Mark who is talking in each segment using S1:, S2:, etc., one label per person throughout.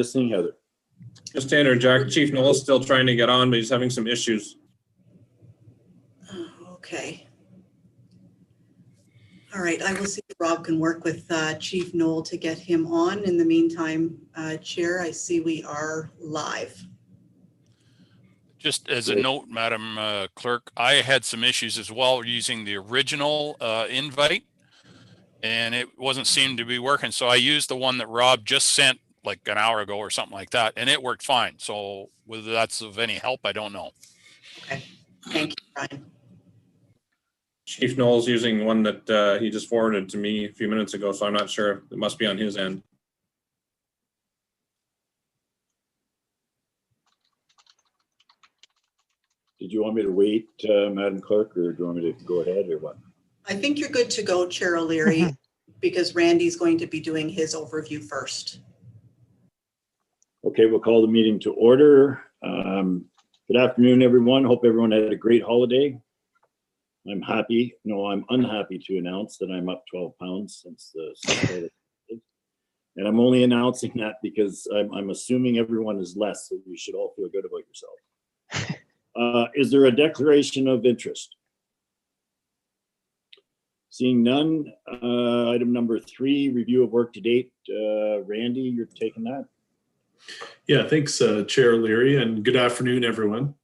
S1: Listening, Heather.
S2: Just to interject, Chief Noel's still trying to get on, but he's having some issues.
S3: Okay. All right, I will see if Rob can work with Chief Noel to get him on. In the meantime, Chair, I see we are live.
S4: Just as a note, Madam Clerk, I had some issues as well using the original invite, and it wasn't seeming to be working. So I used the one that Rob just sent like an hour ago or something like that, and it worked fine. So whether that's of any help, I don't know.
S3: Okay, thank you, Brian.
S2: Chief Noel's using one that he just forwarded to me a few minutes ago, so I'm not sure. It must be on his end.
S1: Did you want me to wait, Madam Clerk, or do you want me to go ahead, or what?
S3: I think you're good to go, Chair O'Leary, because Randy's going to be doing his overview first.
S1: Okay, we'll call the meeting to order. Good afternoon, everyone. Hope everyone had a great holiday. I'm unhappy to announce that I'm up 12 pounds since the start of it. And I'm only announcing that because I'm assuming everyone is less, so you should all feel good about yourself. Is there a declaration of interest? Seeing none, item number 3, review of work to date. Randy, you're taking that?
S5: Yeah, thanks, Chair Leary, and good afternoon, everyone.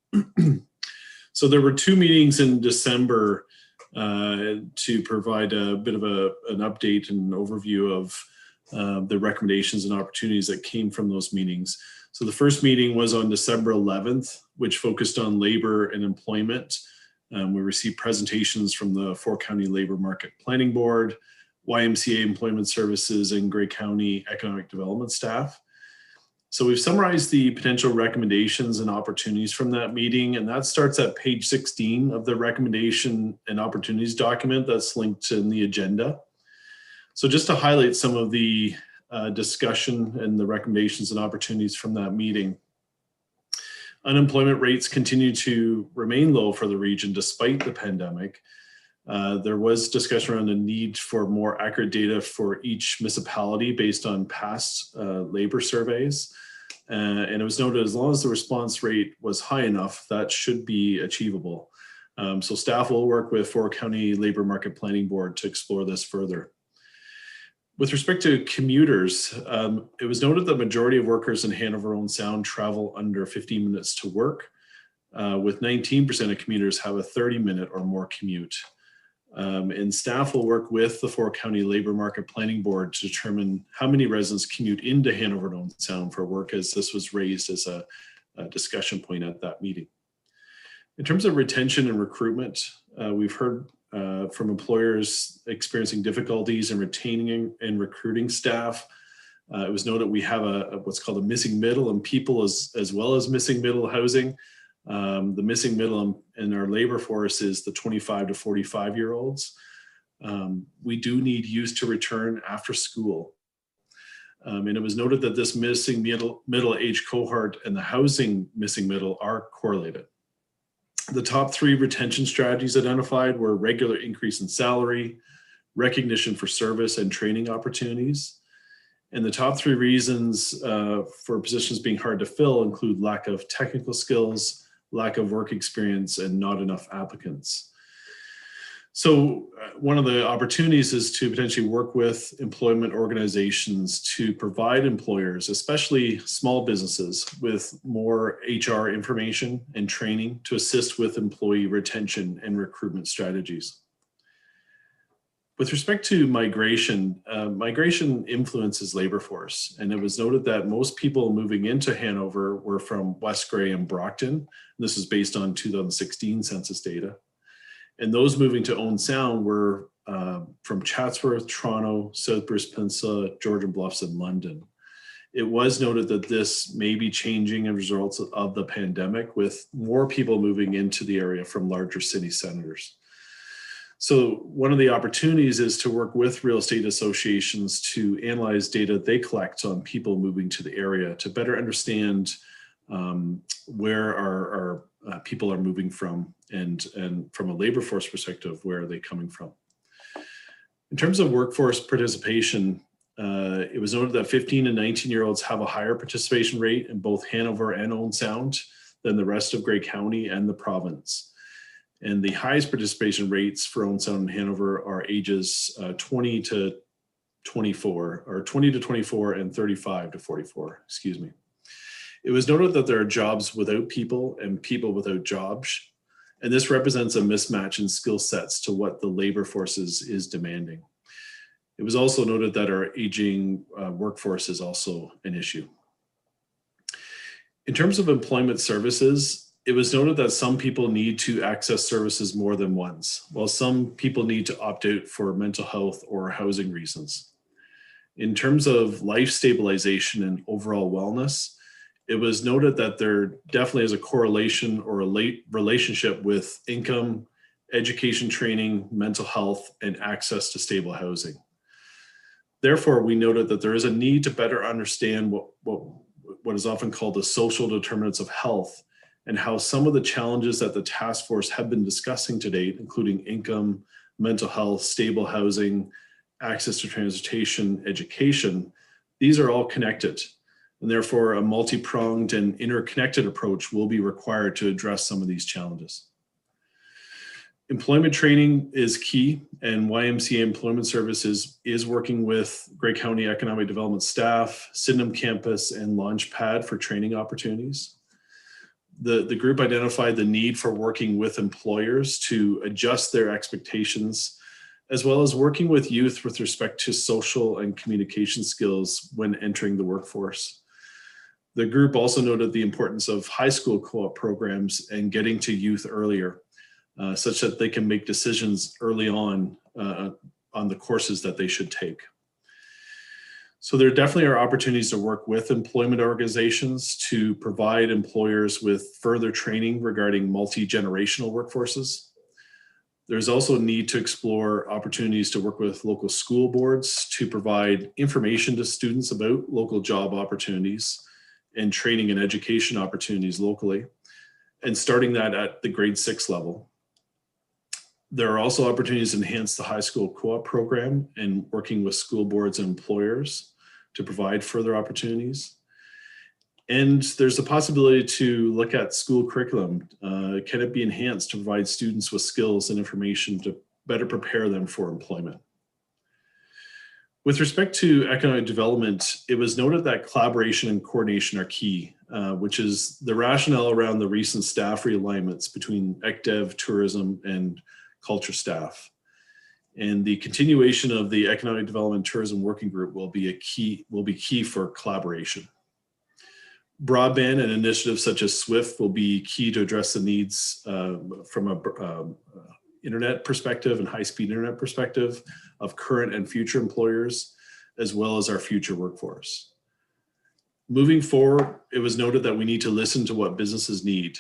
S5: So there were 2 meetings in December to provide a bit of an update and overview of the recommendations and opportunities that came from those meetings. So the first meeting was on December 11th, which focused on labor and employment. We received presentations from the 4-County Labor Market Planning Board, YMCA Employment Services, and Grey County Economic Development staff. So we've summarized the potential recommendations and opportunities from that meeting, and that starts at page 16 of the recommendation and opportunities document that's linked in the agenda. So just to highlight some of the discussion and the recommendations and opportunities from that meeting. Unemployment rates continue to remain low for the region despite the pandemic. There was discussion around the need for more accurate data for each municipality based on past labor surveys. And it was noted as long as the response rate was high enough, that should be achievable. So staff will work with 4-County Labor Market Planning Board to explore this further. With respect to commuters, it was noted that the majority of workers in Hanover-Owen Sound travel under 15 minutes to work, with 19% of commuters have a 30-minute or more commute. And staff will work with the 4-County Labor Market Planning Board to determine how many residents commute into Hanover-Owen Sound for work, as this was raised as a discussion point at that meeting. In terms of retention and recruitment, we've heard from employers experiencing difficulties in retaining and recruiting staff. It was noted we have what's called a missing middle in people as well as missing middle housing. The missing middle in our labor force is the 25 to 45-year-olds. We do need youth to return after school. And it was noted that this missing middle age cohort and the housing missing middle are correlated. The top 3 retention strategies identified were regular increase in salary, recognition for service, and training opportunities. And the top 3 reasons for positions being hard to fill include lack of technical skills, lack of work experience, and not enough applicants. So one of the opportunities is to potentially work with employment organizations to provide employers, especially small businesses, with more HR information and training to assist with employee retention and recruitment strategies. With respect to migration, migration influences labor force, and it was noted that most people moving into Hanover were from West Grey and Brockton. This is based on 2016 census data. And those moving to Owen Sound were from Chatsworth, Toronto, South Bruce Peninsula, Georgian Bluffs, and London. It was noted that this may be changing as a result of the pandemic, with more people moving into the area from larger city centers. So one of the opportunities is to work with real estate associations to analyze data they collect on people moving to the area to better understand where our people are moving from, and from a labor force perspective, where are they coming from. In terms of workforce participation, It was noted that 15 and 19-year-olds have a higher participation rate in both Hanover and Owen Sound than the rest of Grey County and the province. And the highest participation rates for Owen Sound and Hanover are ages 20 to 24, or 20 to 24 and 35 to 44, excuse me. It was noted that there are jobs without people and people without jobs, and this represents a mismatch in skill sets to what the labor force is demanding. It was also noted that our aging workforce is also an issue. In terms of employment services, it was noted that some people need to access services more than once, while some people need to opt out for mental health or housing reasons. In terms of life stabilization and overall wellness, it was noted that there definitely is a correlation or a late relationship with income, education training, mental health, and access to stable housing. Therefore, we noted that there is a need to better understand what is often called the social determinants of health, and how some of the challenges that the task force have been discussing to date, including income, mental health, stable housing, access to transportation, education, these are all connected. And therefore, a multi-pronged and interconnected approach will be required to address some of these challenges. Employment training is key, and YMCA Employment Services is working with Grey County Economic Development staff, Sydenham Campus, and Launchpad for training opportunities. The group identified the need for working with employers to adjust their expectations, as well as working with youth with respect to social and communication skills when entering the workforce. The group also noted the importance of high school co-op programs and getting to youth earlier, such that they can make decisions early on the courses that they should take. So there definitely are opportunities to work with employment organizations to provide employers with further training regarding multi-generational workforces. There's also a need to explore opportunities to work with local school boards to provide information to students about local job opportunities and training and education opportunities locally, and starting that at the grade 6 level. There are also opportunities to enhance the high school co-op program and working with school boards and employers to provide further opportunities. And there's a possibility to look at school curriculum. Can it be enhanced to provide students with skills and information to better prepare them for employment? With respect to economic development, it was noted that collaboration and coordination are key, which is the rationale around the recent staff realignments between ECDev, tourism, and culture staff. And the continuation of the Economic Development Tourism Working Group will be key for collaboration. Broadband and initiatives such as SWIFT will be key to address the needs from a internet perspective and high-speed internet perspective of current and future employers, as well as our future workforce. Moving forward, it was noted that we need to listen to what businesses need.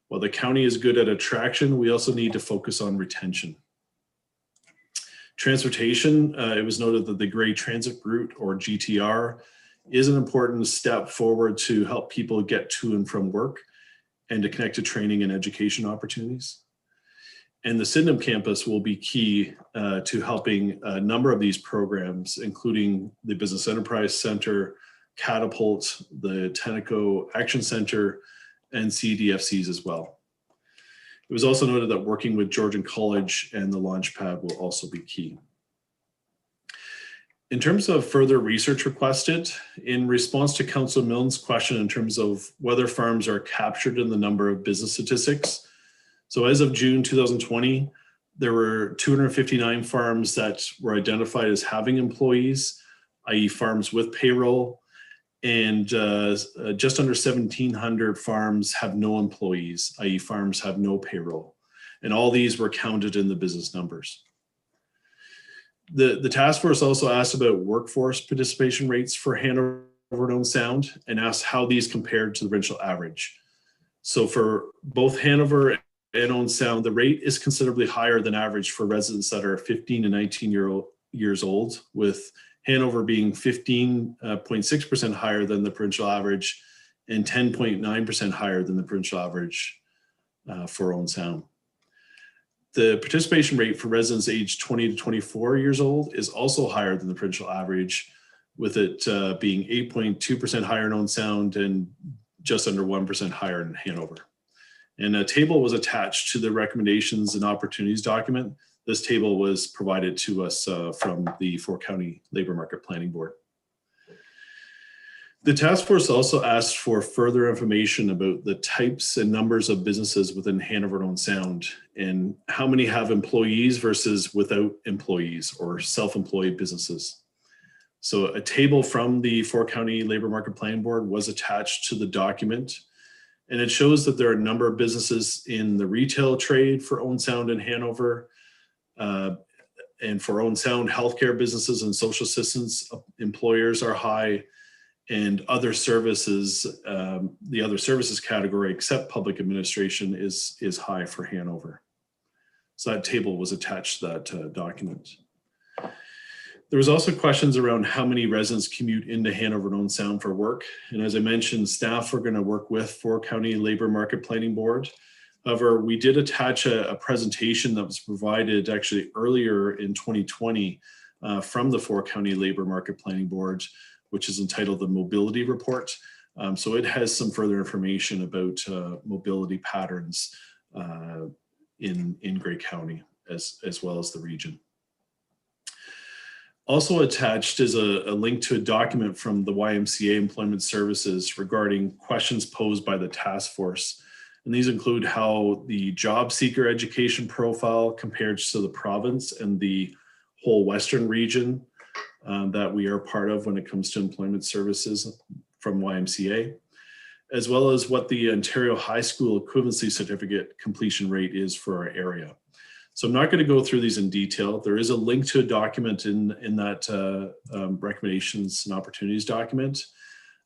S5: While the county is good at attraction, we also need to focus on retention. Transportation, it was noted that the Grey Transit Route, or GTR, is an important step forward to help people get to and from work and to connect to training and education opportunities. And the Sydenham campus will be key to helping a number of these programs, including the Business Enterprise Center, Catapult, the Tenneco Action Center, and CDFCs as well. It was also noted that working with Georgian College and the Launchpad will also be key. In terms of further research requested, in response to Councillor Milne's question in terms of whether farms are captured in the number of business statistics, so as of June 2020, there were 259 farms that were identified as having employees, i.e. farms with payroll, and just under 1,700 farms have no employees, i.e. farms have no payroll. And all these were counted in the business numbers. The task force also asked about workforce participation rates for Hanover-Owen Sound and asked how these compared to the provincial average. So for both Hanover and Owen Sound, the rate is considerably higher than average for residents that are 15 to 19 years old, with Hanover being 15.6% higher than the provincial average and 10.9% higher than the provincial average for Owen Sound. The participation rate for residents aged 20 to 24 years old is also higher than the provincial average, with it being 8.2% higher in Owen Sound and just under 1% higher in Hanover. And a table was attached to the recommendations and opportunities document. This table was provided to us from the 4-County Labor Market Planning Board. The task force also asked for further information about the types and numbers of businesses within Hanover and Owen Sound and how many have employees versus without employees or self-employed businesses. So a table from the 4-County Labor Market Planning Board was attached to the document, and it shows that there are a number of businesses in the retail trade for Owen Sound and Hanover, and for Owen Sound, healthcare businesses and social assistance employers are high, and other services, the other services category except public administration is high for Hanover. So that table was attached to that document. There was also questions around how many residents commute into Hanover and Owen Sound for work. And as I mentioned, staff are going to work with 4-County Labor Market Planning Board. However, we did attach a presentation that was provided actually earlier in 2020 from the 4-County Labor Market Planning Board, which is entitled the Mobility Report. So it has some further information about mobility patterns in Grey County as well as the region. Also attached is a link to a document from the YMCA Employment Services regarding questions posed by the task force. And these include how the job seeker education profile compares to the province and the whole Western region that we are part of when it comes to employment services from YMCA, as well as what the Ontario High School Equivalency Certificate completion rate is for our area. So I'm not going to go through these in detail. There is a link to a document in that recommendations and opportunities document.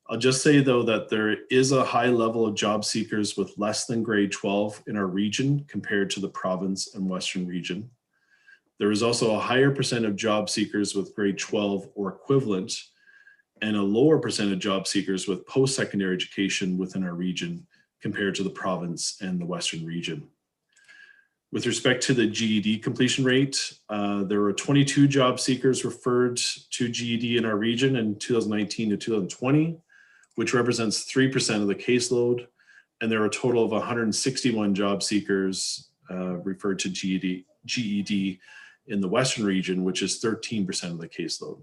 S5: I'll just say though that there is a high level of job seekers with less than grade 12 in our region compared to the province and Western region. There is also a higher percent of job seekers with grade 12 or equivalent, and a lower percent of job seekers with post-secondary education within our region compared to the province and the Western region. With respect to the GED completion rate, there were 22 job seekers referred to GED in our region in 2019 to 2020, which represents 3% of the caseload. And there were a total of 161 job seekers referred to GED in the Western region, which is 13% of the caseload.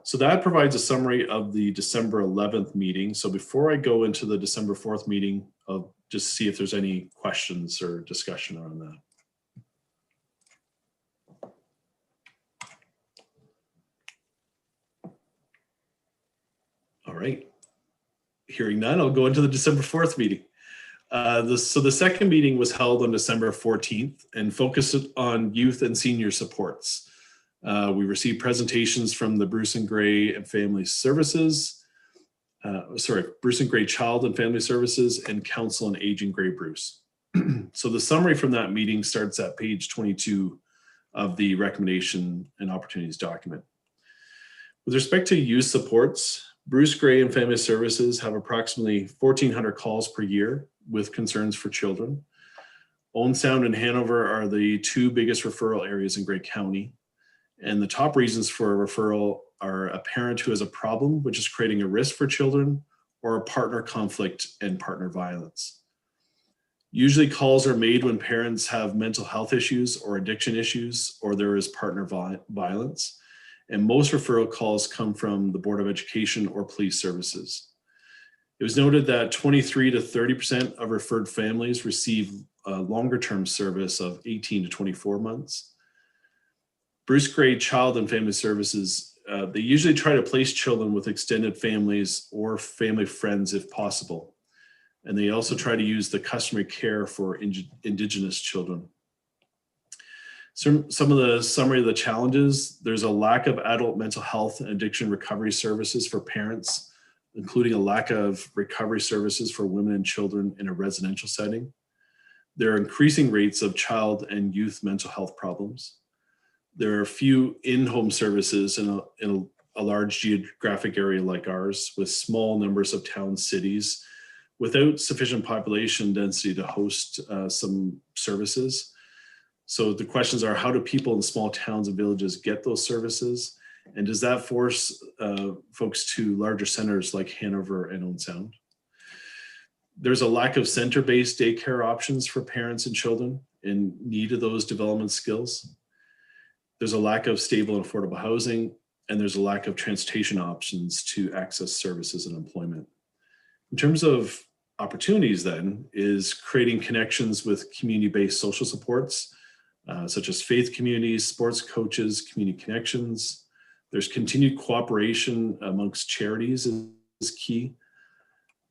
S5: So that provides a summary of the December 11th meeting. So before I go into the December 4th meeting, I'll just see if there's any questions or discussion around that. All right. Hearing none, I'll go into the December 4th meeting. So the second meeting was held on December 14th and focused on youth and senior supports. We received presentations from the Bruce and Gray and Family Services, Bruce and Gray Child and Family Services, and Council on Aging Gray Bruce. So the summary from that meeting starts at page 22 of the recommendation and opportunities document. With respect to youth supports, Bruce Gray and Family Services have approximately 1,400 calls per year with concerns for children. Owen Sound and Hanover are the two biggest referral areas in Grey County. And the top reasons for a referral are a parent who has a problem, which is creating a risk for children, or a partner conflict and partner violence. Usually calls are made when parents have mental health issues or addiction issues, or there is partner violence. And most referral calls come from the Board of Education or police services. It was noted that 23 to 30% of referred families receive a longer term service of 18 to 24 months. Bruce Gray Child and Family Services, they usually try to place children with extended families or family friends if possible. And they also try to use the customary care for Indigenous children. Some of the summary of the challenges: there's a lack of adult mental health and addiction recovery services for parents, including a lack of recovery services for women and children in a residential setting. There are increasing rates of child and youth mental health problems. There are few in-home services in a large geographic area like ours, with small numbers of towns, cities, without sufficient population density to host some services. So the questions are, how do people in small towns and villages get those services? And does that force folks to larger centers like Hanover and Owen Sound? There's a lack of center-based daycare options for parents and children in need of those development skills. There's a lack of stable and affordable housing, and there's a lack of transportation options to access services and employment. In terms of opportunities then, is creating connections with community-based social supports, such as faith communities, sports coaches, community connections. There's continued cooperation amongst charities is key.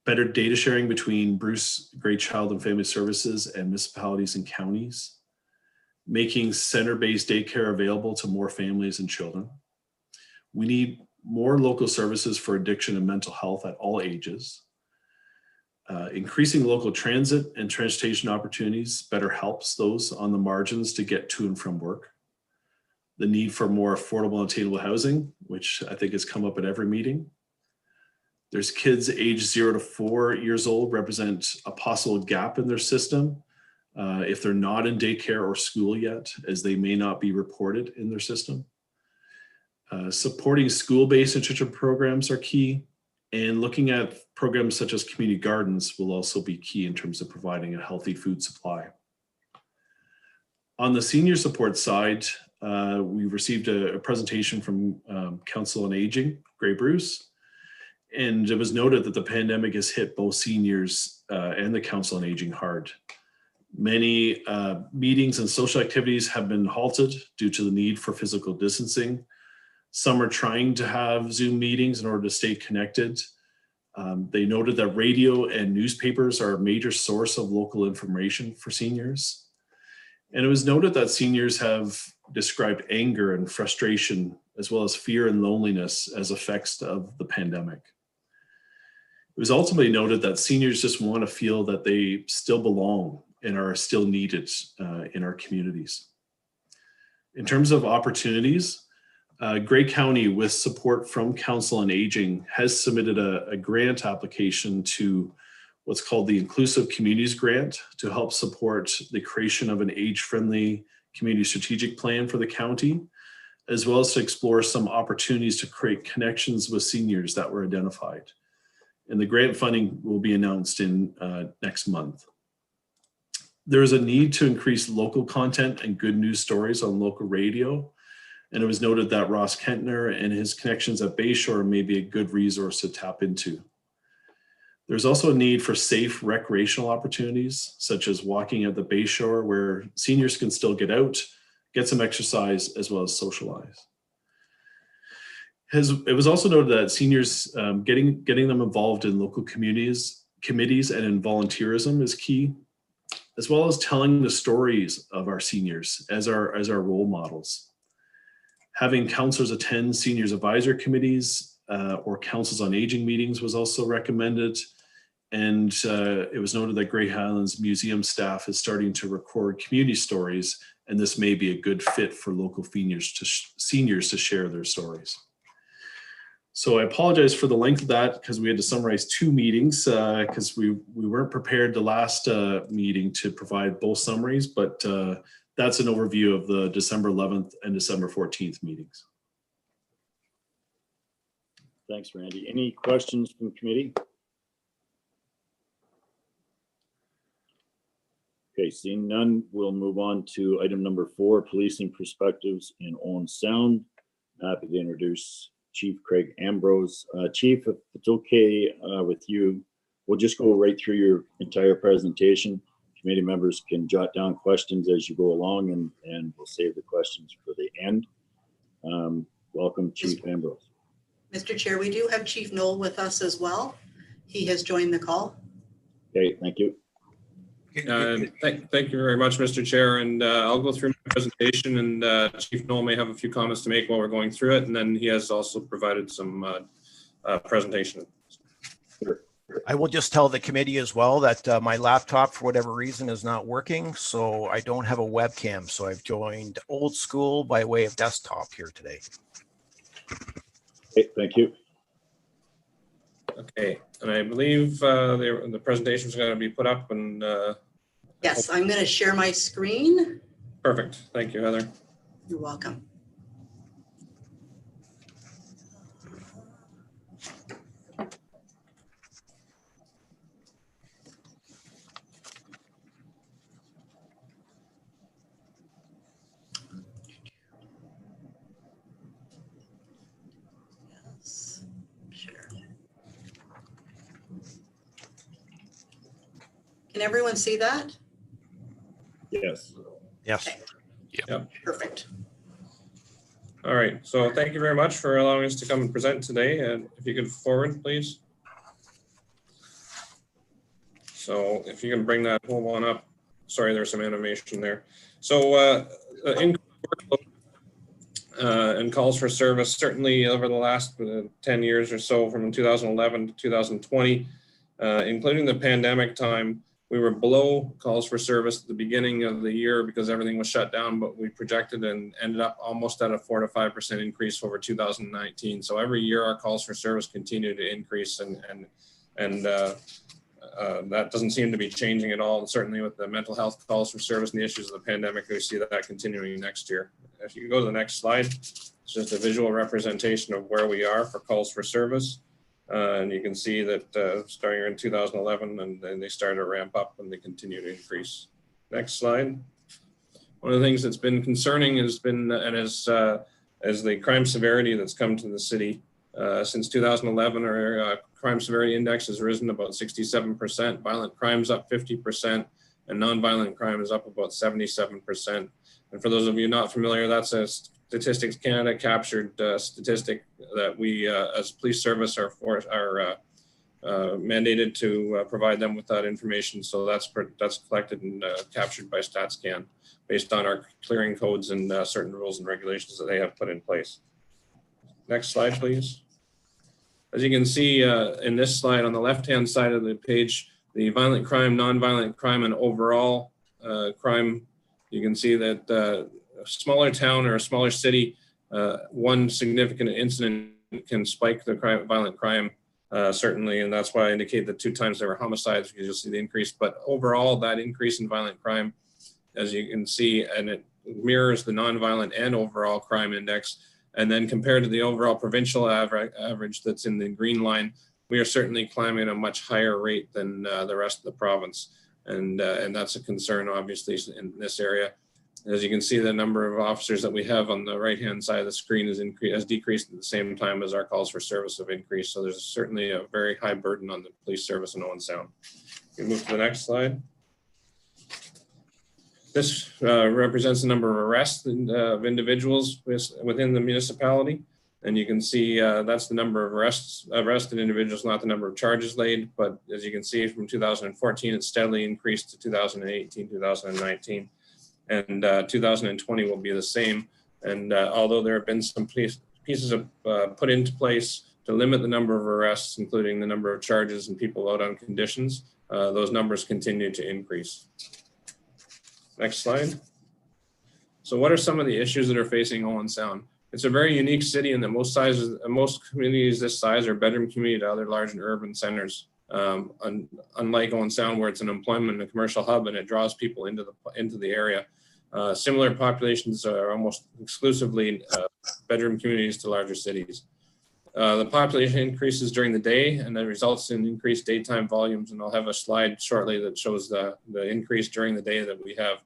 S5: Better data sharing between Bruce Grey Child and Family Services and municipalities and counties. Making center-based daycare available to more families and children. We need more local services for addiction and mental health at all ages. Increasing local transit and transportation opportunities better helps those on the margins to get to and from work. The need for more affordable and attainable housing, which I think has come up at every meeting. There's kids aged 0 to 4 years old represent a possible gap in their system if they're not in daycare or school yet, as they may not be reported in their system. Supporting school-based nutrition programs are key, and looking at programs such as community gardens will also be key in terms of providing a healthy food supply. On the senior support side, we received a presentation from Council on Aging, Grey Bruce, and it was noted that the pandemic has hit both seniors and the Council on Aging hard. Many meetings and social activities have been halted due to the need for physical distancing. Some are trying to have Zoom meetings in order to stay connected. They noted that radio and newspapers are a major source of local information for seniors. And it was noted that seniors have described anger and frustration, as well as fear and loneliness as effects of the pandemic. It was ultimately noted that seniors just want to feel that they still belong and are still needed in our communities. In terms of opportunities, Grey County, with support from Council on Aging, has submitted a grant application to what's called the Inclusive Communities Grant to help support the creation of an age-friendly community strategic plan for the county, as well as to explore some opportunities to create connections with seniors that were identified. And the grant funding will be announced in next month. There is a need to increase local content and good news stories on local radio. And it was noted that Ross Kentner and his connections at Bayshore may be a good resource to tap into. There's also a need for safe recreational opportunities, such as walking at the Bayshore, where seniors can still get out, get some exercise, as well as socialize. It was also noted that seniors, getting them involved in local communities, committees, and in volunteerism is key, as well as telling the stories of our seniors as our role models. Having counselors attend seniors advisor committees or councils on aging meetings was also recommended. And it was noted that Grey Highlands Museum staff is starting to record community stories, and this may be a good fit for local seniors to share their stories. So I apologize for the length of that, because we had to summarize 2 meetings because we weren't prepared the last meeting to provide both summaries, but that's an overview of the December 11th and December 14th meetings.
S1: Thanks, Randy. Any questions from the committee? Okay, seeing none, we'll move on to item number 4, policing perspectives in Owen Sound. Happy to introduce Chief Craig Ambrose. Chief, if it's okay with you, we'll just go right through your entire presentation. Committee members can jot down questions as you go along, and we'll save the questions for the end. Welcome, Chief Ambrose.
S3: Mr. Chair, we do have Chief Knoll with us as well. He has joined the call.
S1: Okay, thank you.
S2: Thank you very much, Mr. Chair, and I'll go through my presentation, and Chief Knoll may have a few comments to make while we're going through it, and then he has also provided some presentation.
S1: Sure.
S6: I will just tell the committee as well that my laptop, for whatever reason, is not working, so I don't have a webcam, so I've joined old school by way of desktop here today.
S1: Okay, thank you.
S2: Okay, and I believe the presentation is going to be put up, and
S3: Yes, I'm going to share my screen.
S2: perfect. Thank you, Heather.
S3: You're welcome. Can everyone see that?
S1: Yes.
S6: Yes.
S3: Okay.
S2: Yep.
S3: Perfect.
S2: All right, so thank you very much for allowing us to come and present today. And if you could forward, please. So if you can bring that whole one up. Sorry, there's some animation there. So and calls for service, certainly over the last 10 years or so, from 2011 to 2020, including the pandemic time, we were below calls for service at the beginning of the year because everything was shut down, but we projected and ended up almost at a 4 to 5% increase over 2019. So every year our calls for service continue to increase, and that doesn't seem to be changing at all. And certainly with the mental health calls for service and the issues of the pandemic, we see that continuing next year. If you go to the next slide, it's just a visual representation of where we are for calls for service. And you can see that starting in 2011, and then they started to ramp up and they continue to increase. Next slide. One of the things that's been concerning has been, and as the crime severity that's come to the city since 2011, our crime severity index has risen about 67%, violent crimes up 50%, and nonviolent crime is up about 77%. And for those of you not familiar, that's a Statistics Canada captured statistic that we, as police service, are mandated to provide them with that information. So that's collected and captured by StatsCan based on our clearing codes and certain rules and regulations that they have put in place. Next slide, please. As you can see in this slide on the left-hand side of the page, the violent crime, nonviolent crime, and overall crime, you can see that a smaller town or a smaller city, one significant incident can spike the violent crime, certainly, and that's why I indicate that 2 times there were homicides, because you'll see the increase. But overall, that increase in violent crime, as you can see, and it mirrors the nonviolent and overall crime index. And then compared to the overall provincial average that's in the green line, we are certainly climbing at a much higher rate than the rest of the province. And that's a concern, obviously, in this area. As you can see, the number of officers that we have on the right-hand side of the screen has decreased at the same time as our calls for service have increased. So there's certainly a very high burden on the police service in Owen Sound. We can move to the next slide. This represents the number of arrests of individuals within the municipality. And you can see that's the number of arrested individuals, not the number of charges laid. But as you can see, from 2014, it steadily increased to 2018, 2019. And 2020 will be the same. And although there have been some pieces of put into place to limit the number of arrests, including the number of charges and people out on conditions, those numbers continue to increase. Next slide. So what are some of the issues that are facing Owen Sound? It's a very unique city in that most communities this size are bedroom community to other large and urban centers. Unlike Owen Sound, where it's an employment and a commercial hub and it draws people into the area. Similar populations are almost exclusively bedroom communities to larger cities. The population increases during the day, and that results in increased daytime volumes. And I'll have a slide shortly that shows the increase during the day that we have.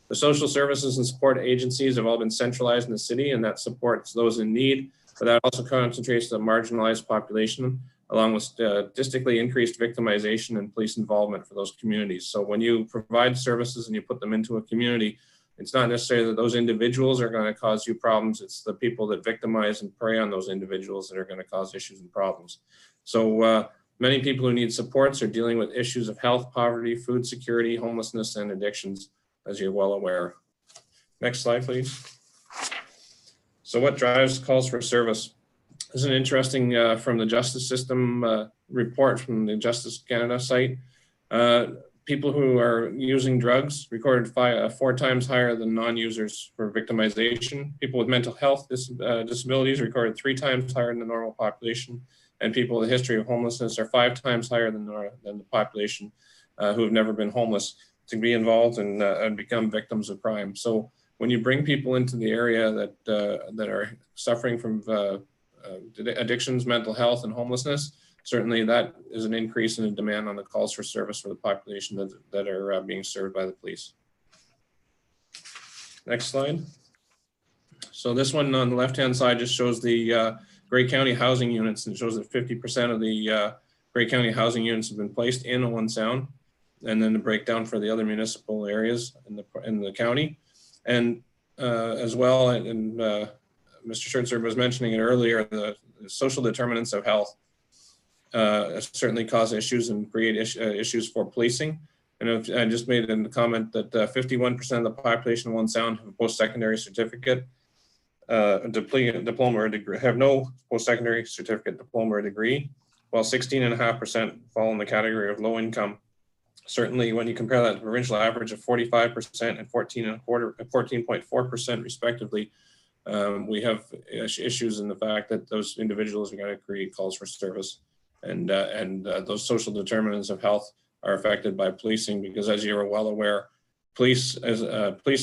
S2: The social services and support agencies have all been centralized in the city, and that supports those in need, but that also concentrates the marginalized population, along with statistically increased victimization and police involvement for those communities. So when you provide services and you put them into a community, it's not necessarily that those individuals are going to cause you problems. It's the people that victimize and prey on those individuals that are going to cause issues and problems. So many people who need supports are dealing with issues of health, poverty, food security, homelessness, and addictions, as you're well aware. Next slide, please. So what drives calls for service? This is an interesting from the Justice System report from the Justice Canada site. People who are using drugs recorded 4 times higher than non-users for victimization. People with mental health disabilities recorded 3 times higher than the normal population. And people with a history of homelessness are 5 times higher than the population who have never been homeless to be involved and become victims of crime. So when you bring people into the area that are suffering from addictions, mental health, and homelessness, certainly that is an increase in the demand on the calls for service for the population that are being served by the police. Next slide. So this one on the left-hand side just shows the Grey County housing units, and shows that 50% of the Grey County housing units have been placed in Owen Sound. and then the breakdown for the other municipal areas in the county. And as well, and Mr. Schertzer was mentioning it earlier, the social determinants of health certainly cause issues and create issues for policing. And I just made a comment that 51% of the population of Owen Sound have a post-secondary certificate, diploma or degree, have no post-secondary certificate, diploma or degree, while 16.5% fall in the category of low income. Certainly, when you compare that to the provincial average of 45% and 14.4% respectively, we have issues in the fact that those individuals are going to create calls for service, and those social determinants of health are affected by policing, because as you are well aware, police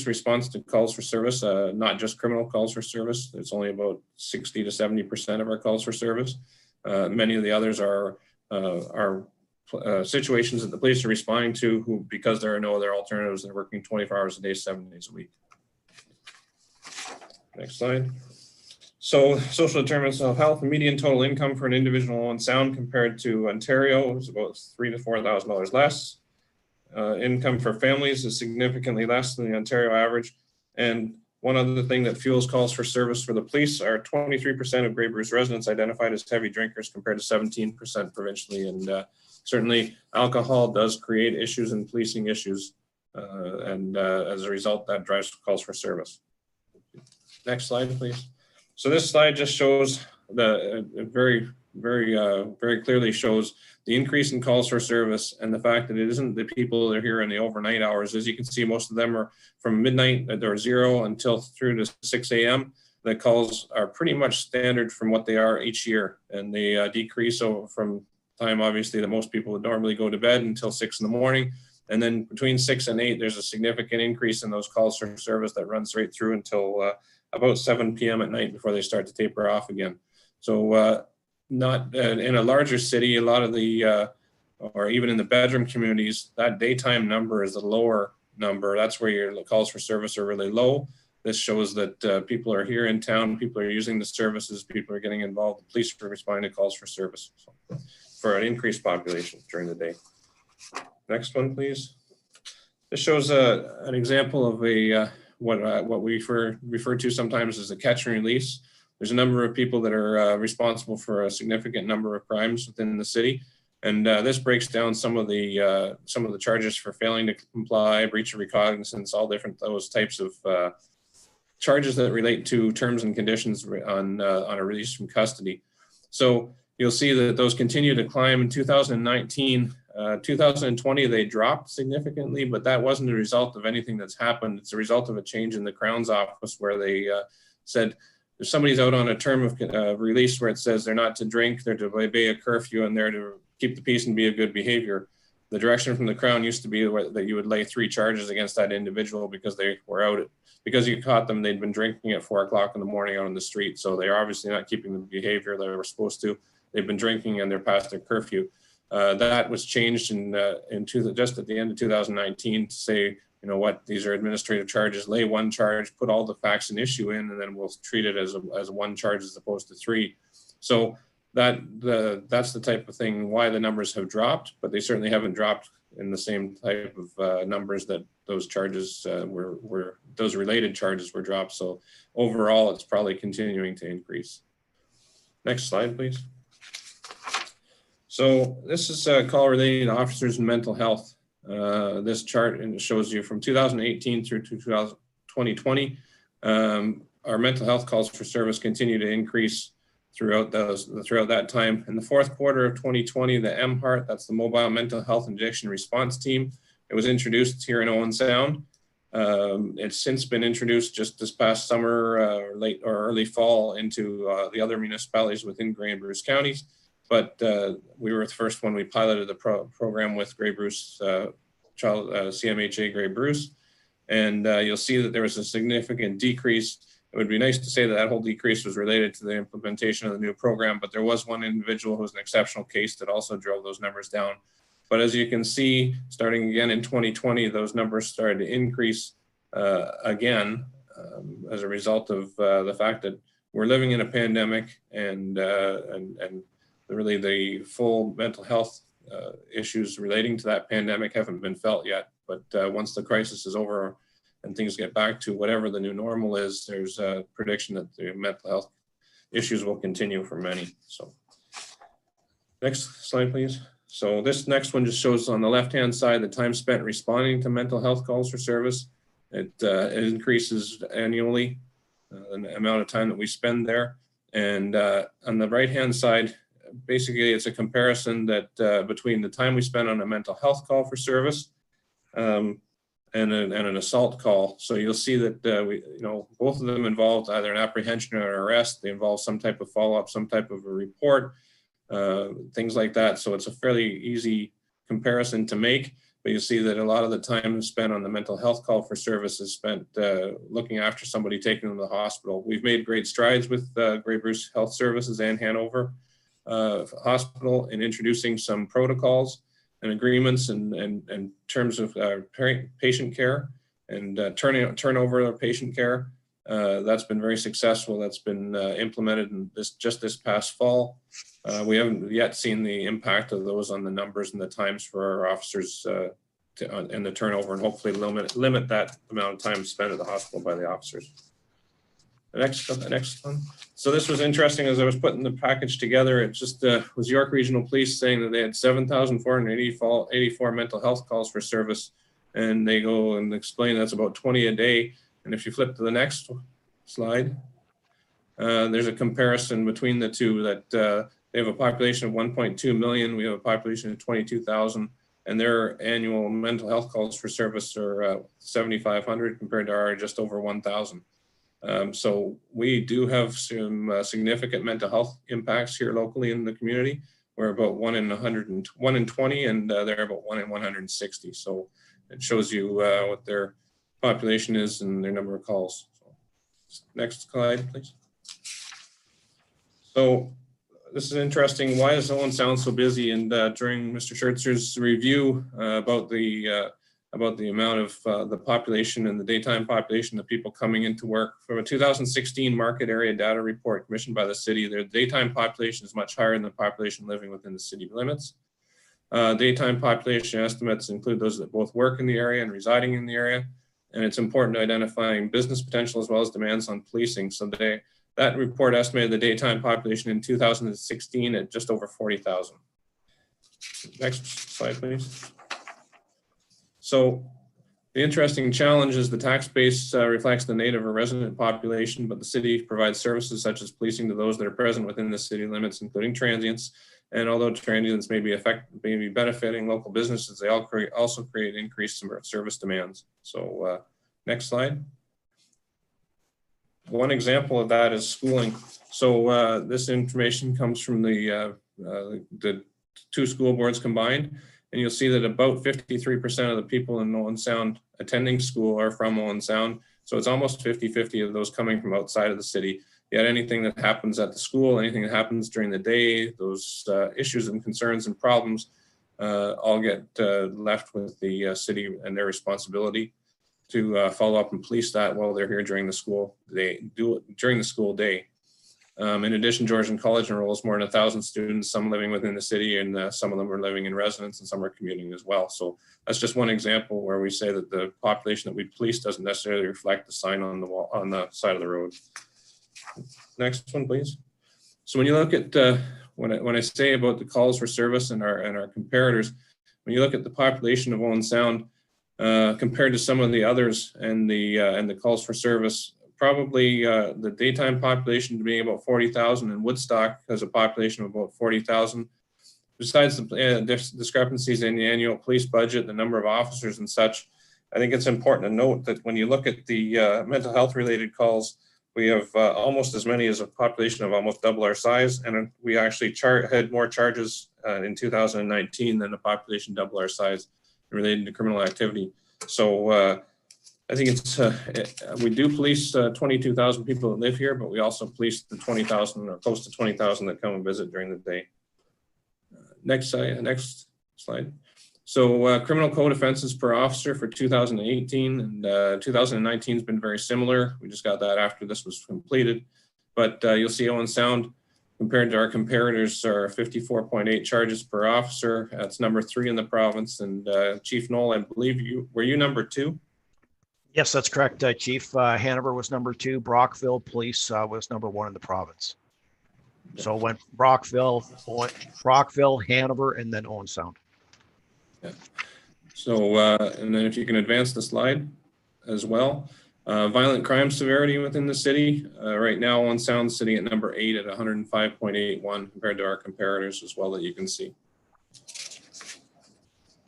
S2: response to calls for service, not just criminal calls for service. It's only about 60 to 70% of our calls for service. Many of the others are situations that the police are responding to, who, because there are no other alternatives, they're working 24 hours a day, 7 days a week. Next slide. So social determinants of health, median total income for an individual in Sound compared to Ontario is about $3,000 to $4,000 less. Income for families is significantly less than the Ontario average. And one other thing that fuels calls for service for the police are 23% of Grey Bruce residents identified as heavy drinkers compared to 17% provincially. And certainly alcohol does create issues and policing issues. And as a result, that drives calls for service. Next slide, please. So this slide just shows very clearly shows the increase in calls for service, and the fact that it isn't the people that are here in the overnight hours. As you can see, most of them are from midnight, they're 0 until through to 6 a.m. The calls are pretty much standard from what they are each year, and they decrease over from time, obviously, that most people would normally go to bed until 6 in the morning. And then between 6 and 8, there's a significant increase in those calls for service that runs right through until about 7 p.m. at night before they start to taper off again. So not in a larger city, a lot of the, or even in the bedroom communities, that daytime number is a lower number. That's where your calls for service are really low. This shows that people are here in town, people are using the services, people are getting involved, the police are responding to calls for service, so, for an increased population during the day. Next one, please. This shows an example of a what we refer to sometimes as a catch and release. There's a number of people that are responsible for a significant number of crimes within the city, and this breaks down some of the charges for failing to comply, breach of recognizance, all different those types of charges that relate to terms and conditions on a release from custody. So you'll see that those continue to climb in 2019. 2020, they dropped significantly, but that wasn't a result of anything that's happened. It's a result of a change in the Crown's office where they said if somebody's out on a term of release where it says they're not to drink, they're to obey a curfew, and they're to keep the peace and be of good behavior. The direction from the Crown used to be that you would lay 3 charges against that individual because they were out, because you caught them, they'd been drinking at 4 o'clock in the morning out on the street. So they're obviously not keeping the behavior they were supposed to. They've been drinking and they're past their curfew. That was changed just at the end of 2019 to say, you know what, these are administrative charges, lay 1 charge, put all the facts and issue in, and then we'll treat it as 1 charge as opposed to 3. So that's the type of thing why the numbers have dropped, but they certainly haven't dropped in the same type of numbers that those charges those related charges were dropped. So overall, it's probably continuing to increase. Next slide, please. So this is a call relating to officers and mental health. This chart shows you from 2018 through to 2020, our mental health calls for service continue to increase throughout that time. In the 4th quarter of 2020, the MHART, that's the Mobile Mental Health and Addiction Response Team, it was introduced here in Owen Sound. It's since been introduced just this past summer, late or early fall, into the other municipalities within Grey and Bruce counties. But we were the first one. We piloted the program with Grey Bruce, CMHA Grey Bruce. And you'll see that there was a significant decrease. It would be nice to say that that whole decrease was related to the implementation of the new program, but there was one individual who was an exceptional case that also drove those numbers down. But as you can see, starting again in 2020, those numbers started to increase again as a result of the fact that we're living in a pandemic, and really the full mental health issues relating to that pandemic haven't been felt yet. But once the crisis is over and things get back to whatever the new normal is, there's a prediction that the mental health issues will continue for many. So next slide, please. So this next one just shows on the left-hand side the time spent responding to mental health calls for service. It increases annually, the amount of time that we spend there. And on the right-hand side, basically it's a comparison that between the time we spend on a mental health call for service and an assault call. So you'll see that both of them involved either an apprehension or an arrest. They involve some type of follow-up, some type of a report, things like that. So it's a fairly easy comparison to make, but you see that a lot of the time spent on the mental health call for service is spent looking after somebody, taking them to the hospital. We've made great strides with Grey Bruce Health Services and Hanover Hospital in introducing some protocols and agreements and terms of patient care and turnover of patient care. That's been very successful. That's been implemented in just this past fall. We haven't yet seen the impact of those on the numbers and the times for our officers and the turnover, and hopefully limit that amount of time spent at the hospital by the officers. The next one. So this was interesting as I was putting the package together. It just was York Regional Police saying that they had 7,484 mental health calls for service, and they go and explain that's about 20 a day. And if you flip to the next slide, there's a comparison between the two that they have a population of 1.2 million. We have a population of 22,000, and their annual mental health calls for service are 7,500 compared to our just over 1,000. So we do have some significant mental health impacts here locally in the community. We're about 1 in 20, and they're about 1 in 160. So it shows you what their population is and their number of calls. So next slide, please. So this is interesting. Why is Owen Sound so busy? And during Mr. Scherzer's review about the amount of the population and the daytime population, the people coming into work, from a 2016 market area data report commissioned by the city, their daytime population is much higher than the population living within the city limits. Daytime population estimates include those that both work in the area and residing in the area. And it's important to identifying business potential as well as demands on policing. So that report estimated the daytime population in 2016 at just over 40,000. Next slide, please. So the interesting challenge is the tax base reflects the native or resident population, but the city provides services such as policing to those that are present within the city limits, including transients. And although transients may be benefiting local businesses, they also create increased service demands. So next slide. One example of that is schooling. So this information comes from the two school boards combined. And you'll see that about 53% of the people in Owen Sound attending school are from Owen Sound. So it's almost 50-50 of those coming from outside of the city. Yet anything that happens at the school, anything that happens during the day, those issues and concerns and problems all get left with the city and their responsibility to follow up and police that while they're here during the school day. In addition, Georgian College enrolls more than 1,000 students, some living within the city, and some of them are living in residence and some are commuting as well. So that's just one example where we say that the population that we police doesn't necessarily reflect the sign on the wall on the side of the road. Next one, please. So when you look at when I say about the calls for service and our comparators, when you look at the population of Owen Sound compared to some of the others and the calls for service, probably the daytime population being about 40,000, and Woodstock has a population of about 40,000. Besides the discrepancies in the annual police budget, the number of officers and such, I think it's important to note that when you look at the mental health related calls, we have almost as many as a population of almost double our size, and we actually had more charges in 2019 than a population double our size related to criminal activity. So I think it's we do police 22,000 people that live here, but we also police the 20,000 or close to 20,000 that come and visit during the day. Next slide. So criminal code offenses per officer for 2018 and 2019 has been very similar. We just got that after this was completed, but you'll see Owen Sound, compared to our comparators are 54.8 charges per officer. That's number 3 in the province. And Chief Knoll, I believe were you number 2?
S6: Yes, that's correct, Chief. Hanover was number 2. Brockville Police was number 1 in the province. So it went Brockville, Hanover, and then Owen Sound.
S2: Yeah. So, and then if you can advance the slide as well. Violent crime severity within the city. Right now, Owen Sound sitting at number 8 at 105.81 compared to our comparators as well that you can see.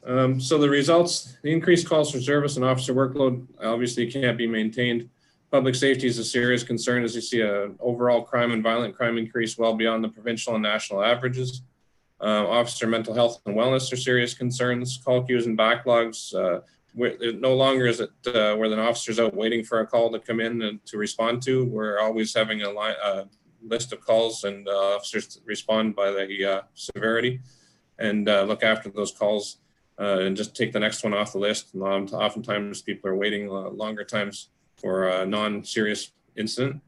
S2: So the results, the increased calls for service and officer workload obviously can't be maintained. Public safety is a serious concern as you see an overall crime and violent crime increase well beyond the provincial and national averages. Officer mental health and wellness are serious concerns. Call queues and backlogs. No longer is it where the officer's out waiting for a call to come in and to respond to. We're always having a list of calls, and officers respond by the severity and look after those calls and just take the next one off the list. And oftentimes people are waiting longer times for a non-serious incident.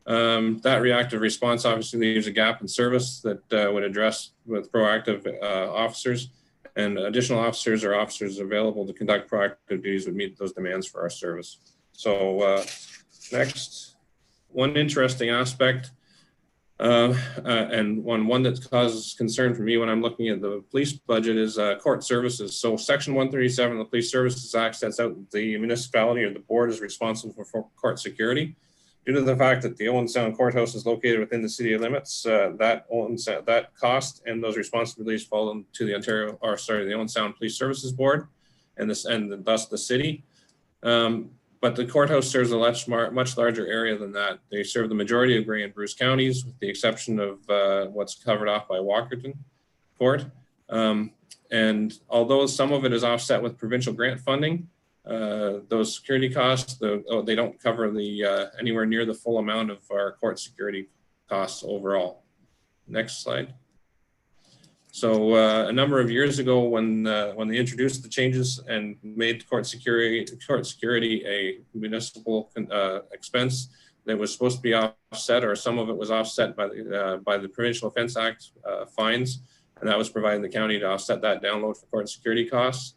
S2: That reactive response obviously leaves a gap in service that would address with proactive officers, and additional officers or officers available to conduct proactive duties would meet those demands for our service. So next, one interesting aspect and one that causes concern for me when I'm looking at the police budget is court services. So Section 137 of the Police Services Act sets out the municipality or the board is responsible for court security. Due to the fact that the Owen Sound Courthouse is located within the city limits, that cost and those responsibilities fall into the the Owen Sound Police Services Board, and thus the city. But the courthouse serves a much larger area than that. They serve the majority of Grey and Bruce counties, with the exception of what's covered off by Walkerton Court. And although some of it is offset with provincial grant funding, those security costs, they don't cover the anywhere near the full amount of our court security costs overall. Next slide. So a number of years ago, when they introduced the changes and made court security a municipal expense that was supposed to be offset, or some of it was offset by the Provincial Offence Act fines, and that was providing the county to offset that download for court security costs.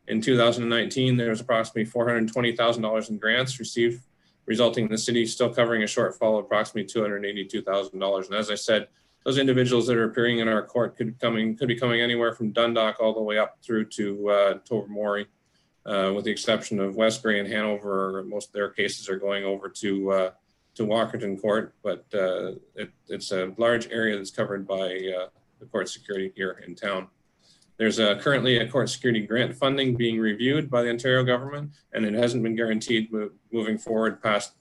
S2: In 2019, there was approximately $420,000 in grants received, resulting in the city still covering a shortfall of approximately $282,000. And as I said, those individuals that are appearing in our court could be coming anywhere from Dundalk all the way up through to Tobermory, with the exception of West Grey and Hanover. Most of their cases are going over to Walkerton Court, but it's a large area that's covered by the court security here in town. There's currently a court security grant funding being reviewed by the Ontario government, and it hasn't been guaranteed moving forward past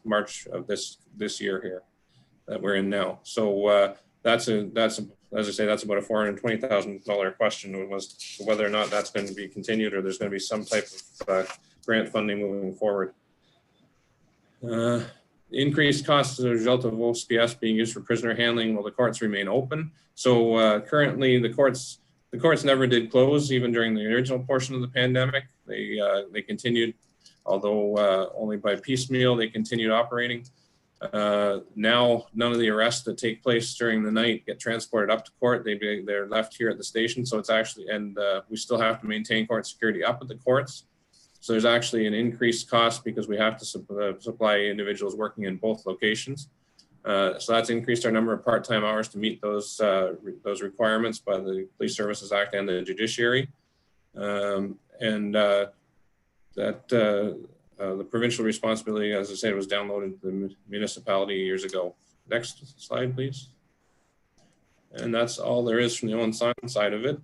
S2: March of this year here that we're in now. So that's as I say, that's about a $420,000 question, was whether or not that's going to be continued or there's going to be some type of grant funding moving forward. Increased costs as a result of OSPS being used for prisoner handling while the courts remain open. So currently the courts never did close, even during the original portion of the pandemic. They continued, although only by piecemeal, they continued operating. Now, none of the arrests that take place during the night get transported up to court. They're left here at the station. So it's actually, and we still have to maintain court security up at the courts. So there's actually an increased cost because we have to supply individuals working in both locations. So that's increased our number of part-time hours to meet those requirements by the Police Services Act and the judiciary. The provincial responsibility, as I said, was downloaded to the municipality years ago. Next slide, please. And that's all there is from the Owen Sound side of it.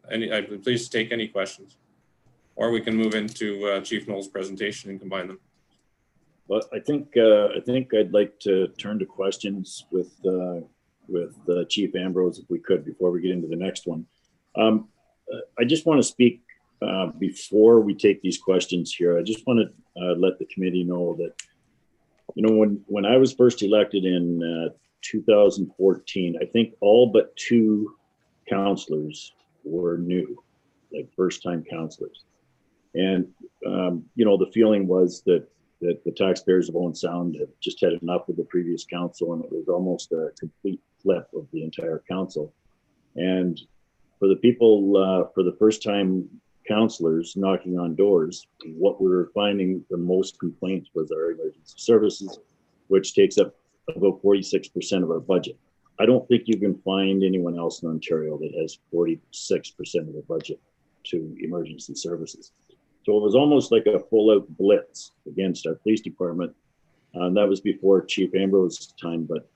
S2: I'd be pleased to take any questions, or we can move into Chief Knoll's presentation and combine them.
S1: Well, I think I'd like to turn to questions with Chief Ambrose, if we could, before we get into the next one. I just want to speak before we take these questions here. I just want to let the committee know that, you know, when I was first elected in 2014, I think all but 2 councillors were new, like first-time councillors. And, you know, the feeling was that that the taxpayers of Owen Sound have just had enough of the previous council, and it was almost a complete flip of the entire council. And for the people, for the first time counselors knocking on doors, what we were finding the most complaints was our emergency services, which takes up about 46% of our budget. I don't think you can find anyone else in Ontario that has 46% of the budget to emergency services. So it was almost like a full-out blitz against our police department. That was before Chief Ambrose's time, but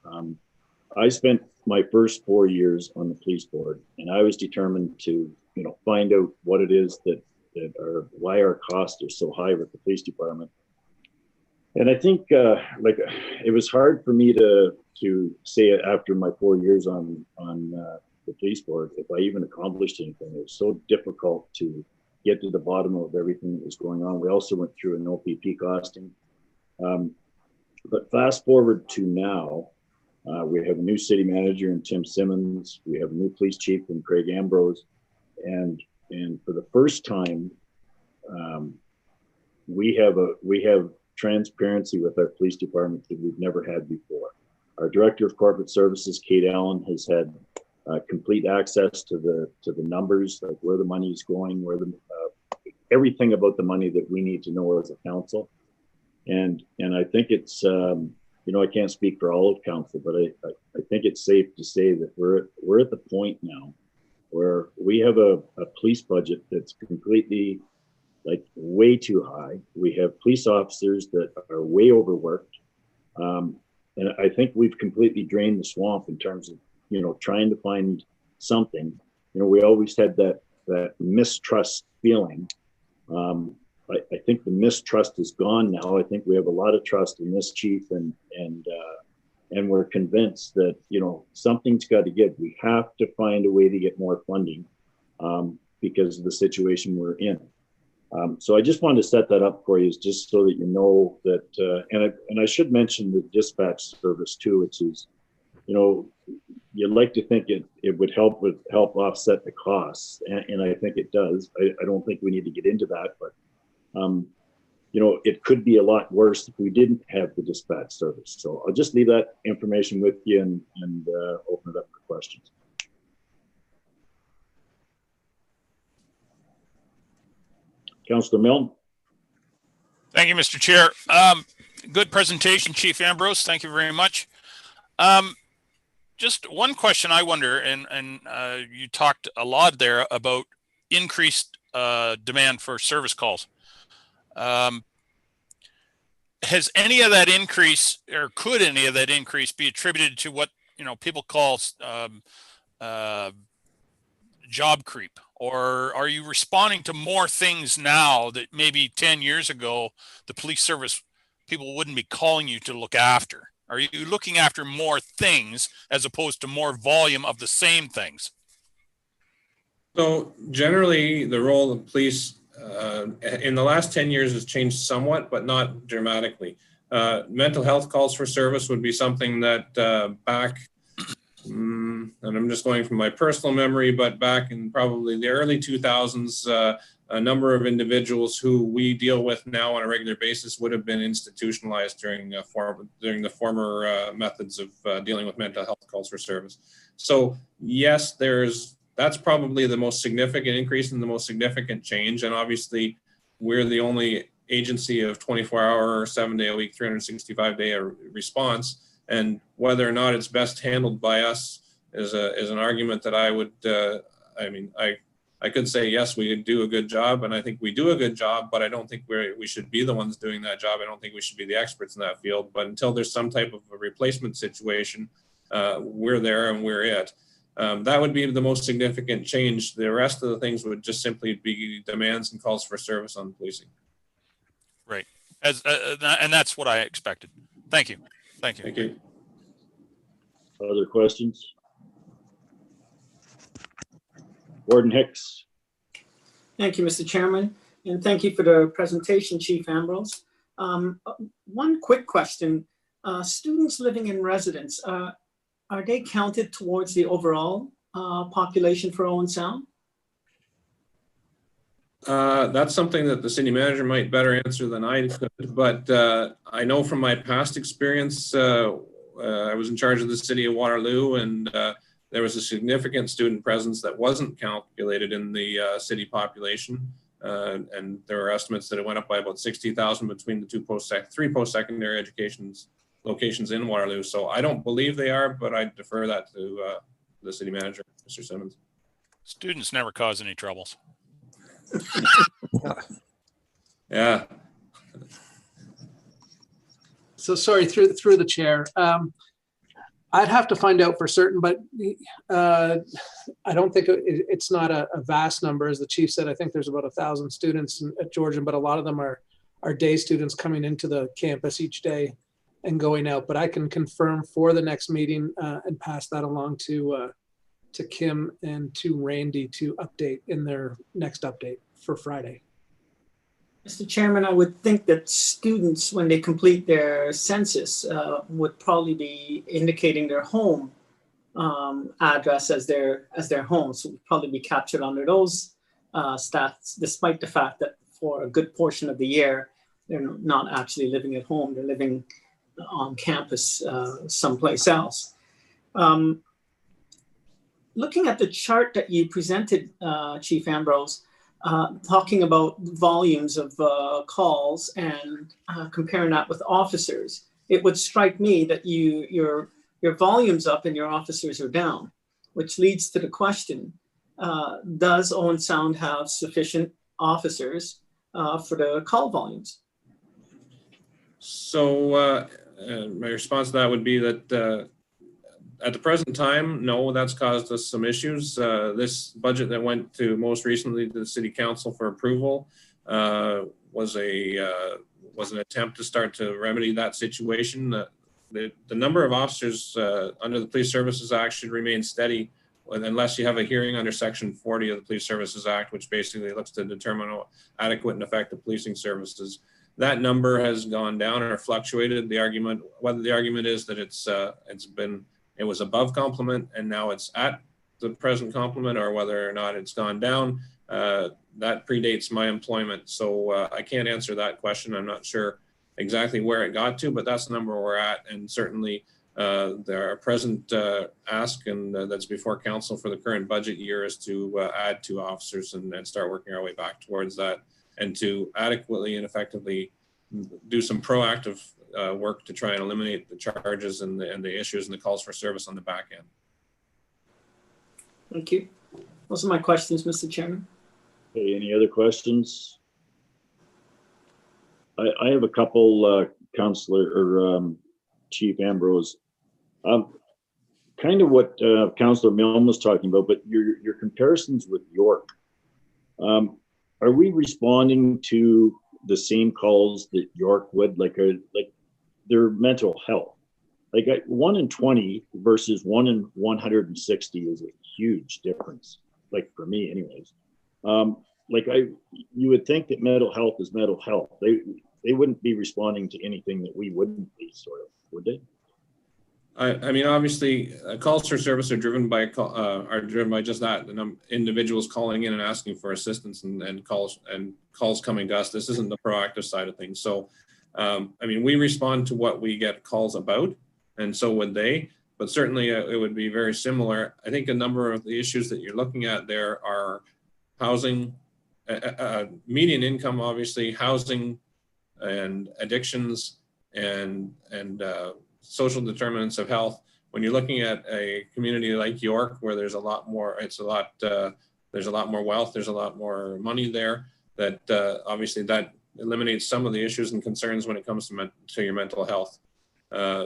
S1: I spent my first 4 years on the police board, and I was determined to, find out what it is that why our costs are so high with the police department. And I think it was hard for me to say after my 4 years on the police board, if I even accomplished anything. It was so difficult to get to the bottom of everything that was going on. We also went through an OPP costing. But fast forward to now, we have a new city manager in Tim Simmons. We have a new police chief in Craig Ambrose. And for the first time, we have transparency with our police department that we've never had before. Our director of corporate services, Kate Allen, has had complete access to the numbers, like where the money is going, where everything about the money that we need to know as a council. And I think it's I can't speak for all of council, but I think it's safe to say that we're at the point now where we have a police budget that's completely way too high. We have police officers that are way overworked. And I think we've completely drained the swamp in terms of, trying to find something. We always had that mistrust feeling. I think the mistrust is gone now. I think we have a lot of trust in this chief, and we're convinced that, something's got to give. We have to find a way to get more funding because of the situation we're in. So I just wanted to set that up for you, just so that you know that, and I should mention the dispatch service too, which is, you'd like to think it would help offset the costs, and I think it does. I don't think we need to get into that, but it could be a lot worse if we didn't have the dispatch service. So I'll just leave that information with you and open it up for questions. Councillor Milne.
S4: Thank you, Mr. Chair. Good presentation, Chief Ambrose. Thank you very much. Just one question I wonder, and you talked a lot there about increased demand for service calls. Has any of that increase, or could any of that increase be attributed to what people call job creep? Or are you responding to more things now that maybe 10 years ago the police service people wouldn't be calling you to look after? Are you looking after more things as opposed to more volume of the same things?
S2: So generally, the role of police in the last 10 years has changed somewhat, but not dramatically. Mental health calls for service would be something that back, and I'm just going from my personal memory, but back in probably the early 2000s, a number of individuals who we deal with now on a regular basis would have been institutionalized during the former methods of dealing with mental health calls for service. So yes, that's probably the most significant increase and the most significant change. And obviously we're the only agency of 24-hour, 7-day-a-week, 365-day response. And whether or not it's best handled by us is an argument that I would, I could say, yes, we do a good job. And I think we do a good job, but I don't think we should be the ones doing that job. I don't think we should be the experts in that field. But until there's some type of a replacement situation, we're there and we're it. That would be the most significant change. The rest of the things would just simply be demands and calls for service on policing.
S4: Right. And that's what I expected. Thank you. Thank you.
S2: Thank you.
S1: Other questions? Warden Hicks.
S7: Thank you, Mr. Chairman, and thank you for the presentation, Chief Ambrose. One quick question. Students living in residence, are they counted towards the overall population for Owen Sound?
S2: That's something that the city manager might better answer than I could, but I know from my past experience, I was in charge of the city of Waterloo, and there was a significant student presence that wasn't calculated in the city population. And there were estimates that it went up by about 60,000 between the three post-secondary educations locations in Waterloo. So I don't believe they are, but I defer that to the city manager, Mr. Simmons.
S4: Students never cause any troubles.
S2: Yeah.
S8: So sorry, through the chair. I'd have to find out for certain, but I don't think it's not a vast number. As the chief said, I think there's about 1,000 students at Georgian, but a lot of them are day students coming into the campus each day and going out. But I can confirm for the next meeting and pass that along to Kim and to Randy to update in their next update for Friday.
S7: Mr. Chairman, I would think that students, when they complete their census, would probably be indicating their home address as their home. So would probably be captured under those stats, despite the fact that for a good portion of the year, they're not actually living at home. They're living on campus someplace else. Looking at the chart that you presented, Chief Ambrose, talking about volumes of calls and comparing that with officers, it would strike me that your volume's up and your officers are down, which leads to the question, does Owen Sound have sufficient officers for the call volumes?
S2: So my response to that would be that at the present time, no, that's caused us some issues. This budget that went to most recently to the City Council for approval was an attempt to start to remedy that situation. The number of officers under the Police Services Act should remain steady unless you have a hearing under Section 40 of the Police Services Act, which basically looks to determine adequate and effective policing services. That number has gone down or fluctuated. Whether the argument is that it was above complement and now it's at the present complement, or whether or not it's gone down, that predates my employment. So I can't answer that question. I'm not sure exactly where it got to, but that's the number we're at. And certainly our present ask, and that's before council for the current budget year, is to add 2 officers and start working our way back towards that, and to adequately and effectively do some proactive work to try and eliminate the charges and the issues and the calls for service on the back end.
S7: Thank you. Those are my questions, Mr. Chairman.
S1: Okay, any other questions? I have a couple, Councillor or Chief Ambrose. Kind of what Councillor Milne was talking about, but your comparisons with York. Are we responding to the same calls that York would, like their mental health? Like 1 in 20 versus 1 in 160 is a huge difference. Like for me, anyways. You would think that mental health is mental health. They wouldn't be responding to anything that we wouldn't be, sort of, would they?
S2: I mean, obviously, calls for service are driven by just that, the individuals calling in and asking for assistance, and calls coming to us. This isn't the proactive side of things. So, I mean, we respond to what we get calls about, and so would they. But certainly, it would be very similar. I think a number of the issues that you're looking at there are housing, median income, obviously, housing, and addictions, and social determinants of health. When you're looking at a community like York, where there's a lot more, there's a lot more wealth, there's a lot more money there, that obviously that eliminates some of the issues and concerns when it comes to your mental health.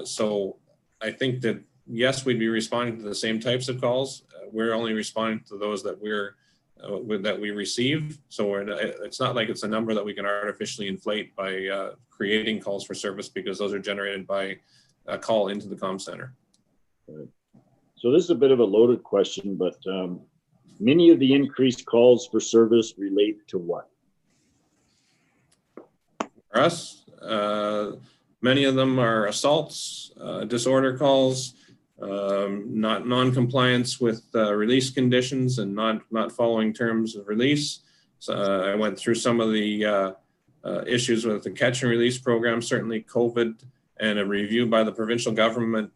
S2: So I think that, yes, we'd be responding to the same types of calls. We're only responding to those that we receive. So it's not like it's a number that we can artificially inflate by creating calls for service, because those are generated by a call into the comm center.
S1: Right. So this is a bit of a loaded question, but many of the increased calls for service relate to what?
S2: For us, many of them are assaults, disorder calls, non-compliance with release conditions and not following terms of release, So I went through some of the issues with the catch and release program, certainly COVID, and a review by the provincial government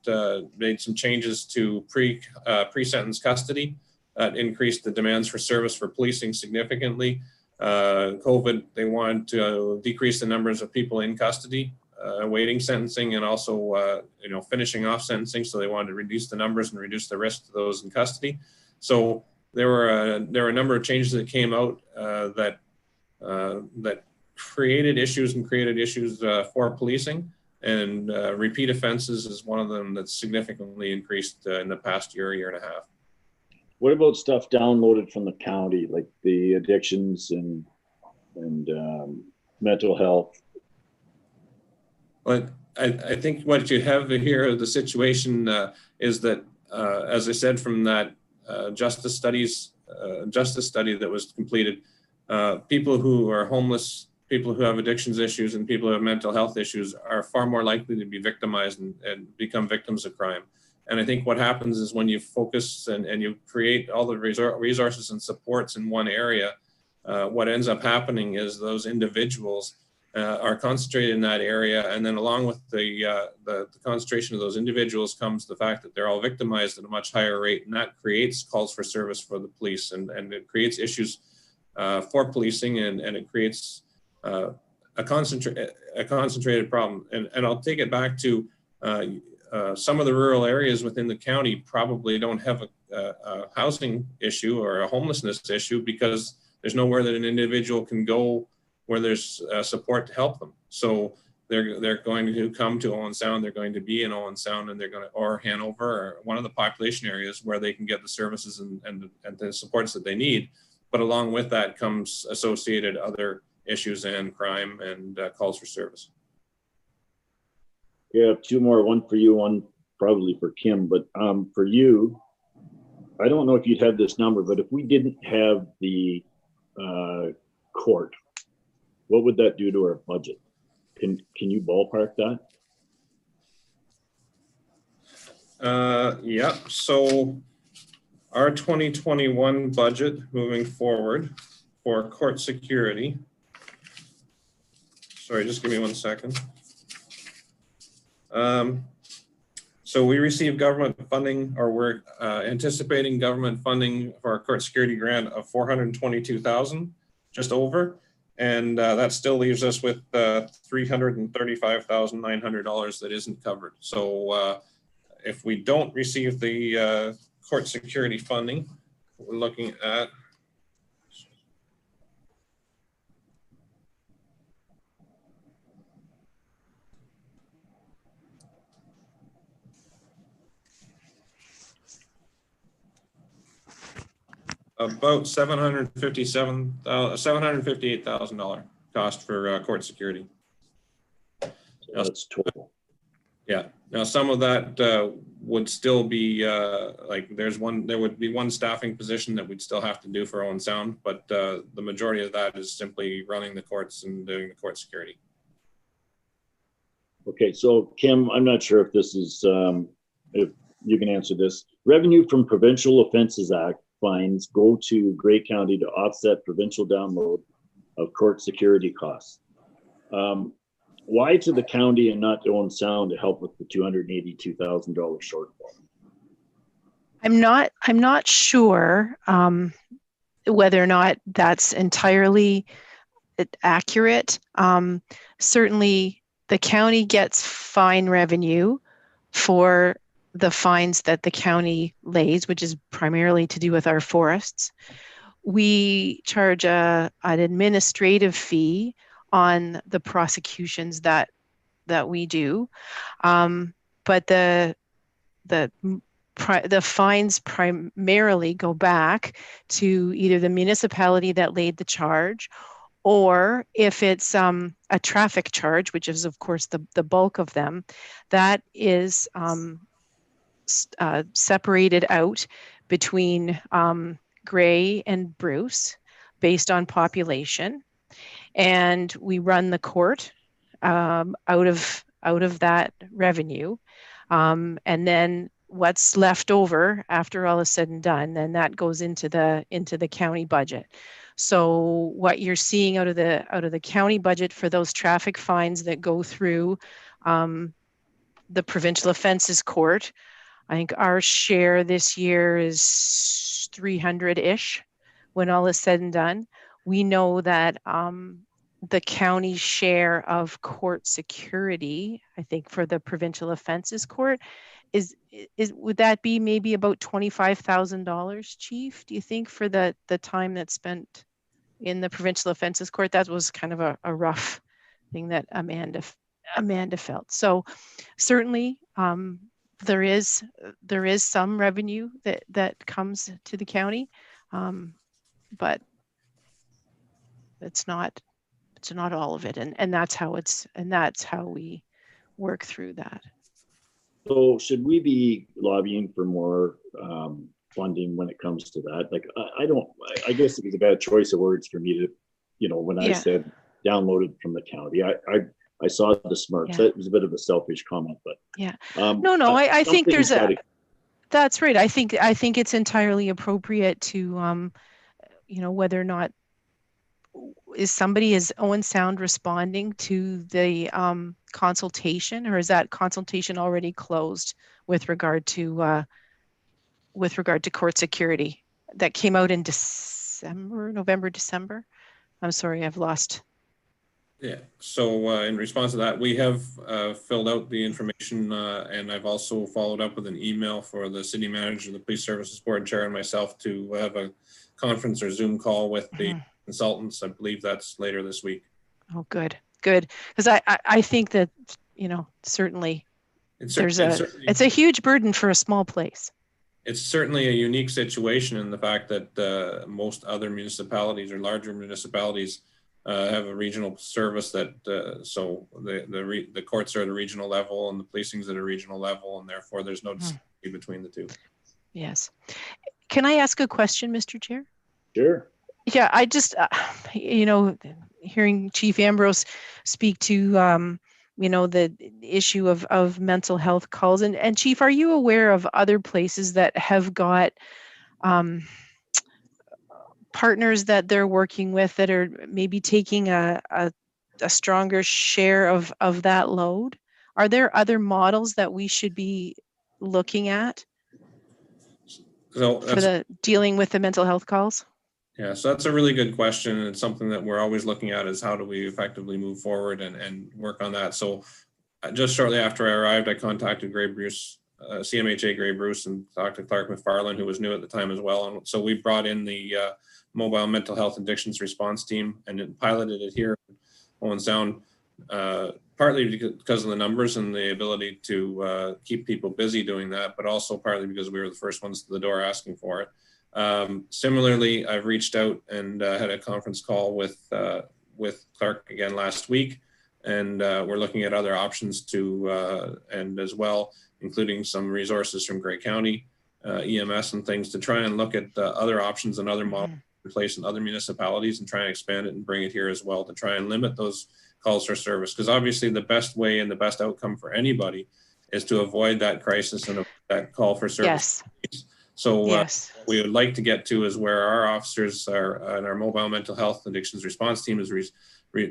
S2: made some changes to pre-sentence custody that increased the demands for service for policing significantly. COVID, they wanted to decrease the numbers of people in custody, awaiting sentencing, and also finishing off sentencing. So they wanted to reduce the numbers and reduce the risk to those in custody. So there were a number of changes that came out that created issues for policing, and repeat offenses is one of them that's significantly increased in the past year and a half.
S1: What about stuff downloaded from the county, like the addictions and mental health?
S2: But I think what you have here, the situation is that, as I said, from that justice study that was completed, people who are homeless, people who have addictions issues, and people who have mental health issues are far more likely to be victimized and become victims of crime. And I think what happens is when you focus and you create all the resources and supports in one area, what ends up happening is those individuals are concentrated in that area. And then along with the concentration of those individuals comes the fact that they're all victimized at a much higher rate. And that creates calls for service for the police, and it creates issues for policing, and it creates a concentrated problem. And I'll take it back to some of the rural areas within the county probably don't have a housing issue or a homelessness issue because there's nowhere that an individual can go where there's support to help them. So they're going to come to Owen Sound, they're going to be in Owen Sound, and or Hanover, or one of the population areas where they can get the services and the supports that they need. But along with that comes associated other issues and crime and calls for service.
S1: Yeah, two more, one for you, one probably for Kim, but for you, I don't know if you'd have this number, but if we didn't have the court, what would that do to our budget? Can you ballpark that?
S2: Yeah, so our 2021 budget moving forward for court security. Sorry, just give me 1 second. So we received government funding, or we're anticipating government funding for our court security grant of $422,000, just over. And that still leaves us with $335,900 that isn't covered. So if we don't receive the court security funding, we're looking at about $758,000 cost for court security.
S1: That's total.
S2: Yeah. Now some of that would still be like there would be one staffing position that we'd still have to do for Owen Sound, but the majority of that is simply running the courts and doing the court security.
S1: Okay, so Kim, I'm not sure if this is if you can answer this. Revenue from Provincial Offences Act fines go to Grey County to offset provincial download of court security costs. Why to the county and not to Owen Sound to help with the $282,000 shortfall?
S9: I'm not sure whether or not that's entirely accurate. Certainly, the county gets fine revenue for the fines that the county lays, which is primarily to do with our forests. We charge an administrative fee on the prosecutions that we do, but the fines primarily go back to either the municipality that laid the charge, or if it's a traffic charge, which is of course the bulk of them, that is separated out between Grey and Bruce based on population, and we run the court out of that revenue, and then what's left over after all is said and done, then that goes into the county budget. So what you're seeing out of the county budget for those traffic fines that go through the provincial offences court, I think our share this year is 300-ish when all is said and done. We know that the county share of court security, I think for the provincial offences court, is would that be maybe about $25,000, Chief? Do you think, for the time that's spent in the provincial offences court? That was kind of a rough thing that Amanda felt. So certainly there is some revenue that comes to the county, but it's not all of it, and that's how we work through that.
S1: So should we be lobbying for more funding when it comes to that? Like, I guess it was a bad choice of words for me to, when I said downloaded from the county. I saw the smirks. That was a bit of a selfish comment, but
S9: I think that's right. I think it's entirely appropriate to whether or not is Owen Sound responding to the consultation, or is that consultation already closed with regard to court security that came out in November, December? I'm sorry, I've lost.
S2: Yeah, so in response to that, we have filled out the information, and I've also followed up with an email for the city manager, the police services board chair, and myself to have a conference or Zoom call with the consultants. I believe that's later this week.
S9: Oh, good. Because I think that, certainly it's a huge burden for a small place.
S2: It's certainly a unique situation in the fact that most other municipalities or larger municipalities have a regional service that so the courts are at a regional level and the policing's at a regional level, and therefore there's no distinction between the two. Yes.
S9: Can I ask a question, Mr. Chair?
S1: Sure.
S9: Yeah, I just, hearing Chief Ambrose speak to, the issue of mental health calls, and Chief, are you aware of other places that have got partners that they're working with that are maybe taking a stronger share of that load? Are there other models that we should be looking at for the dealing with the mental health calls?
S2: Yeah, so that's a really good question. And it's something that we're always looking at, is how do we effectively move forward and work on that. So just shortly after I arrived, I contacted Gray Bruce, CMHA Gray Bruce, and Dr. Clark McFarland, who was new at the time as well. And so we brought in the mobile mental health addictions response team and piloted it here in Owen Sound, partly because of the numbers and the ability to keep people busy doing that, but also partly because we were the first ones to the door asking for it. Similarly, I've reached out and had a conference call with Clark again last week, and we're looking at other options and as well, including some resources from Grey County, EMS and things, to try and look at other options and other models in place in other municipalities and try and expand it and bring it here as well to try and limit those calls for service. Because obviously the best way and the best outcome for anybody is to avoid that crisis and that call for service.
S9: Yes.
S2: So we would like to get to is where our officers and our mobile mental health addictions response team is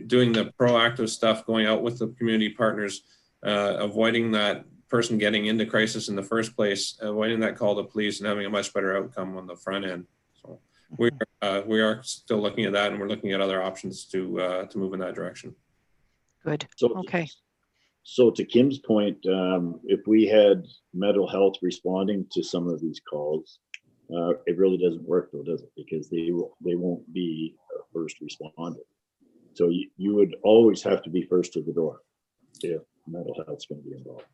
S2: doing the proactive stuff, going out with the community partners, avoiding that person getting into crisis in the first place, avoiding that call to police, and having a much better outcome on the front end. So we are still looking at that, and we're looking at other options to move in that direction.
S9: Good. Okay.
S1: So to Kim's point, if we had mental health responding to some of these calls, it really doesn't work though, does it? Because they won't be a first responder. So you would always have to be first to the door if mental health is going to be involved.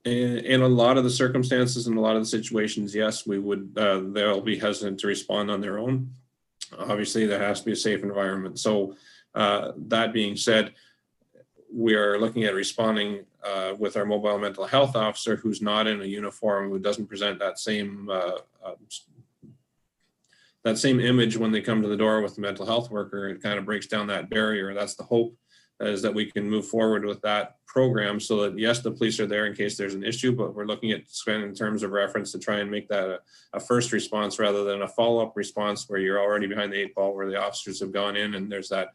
S2: In a lot of the circumstances and a lot of the situations, yes, we would. They'll be hesitant to respond on their own. Obviously, there has to be a safe environment. So that being said, we are looking at responding with our mobile mental health officer, who's not in a uniform, who doesn't present that same image when they come to the door with the mental health worker. It kind of breaks down that barrier. That's the hope is that we can move forward with that program so that, yes, the police are there in case there's an issue, but we're looking at spending in terms of reference to try and make that a first response rather than a follow-up response where you're already behind the 8 ball, where the officers have gone in and there's that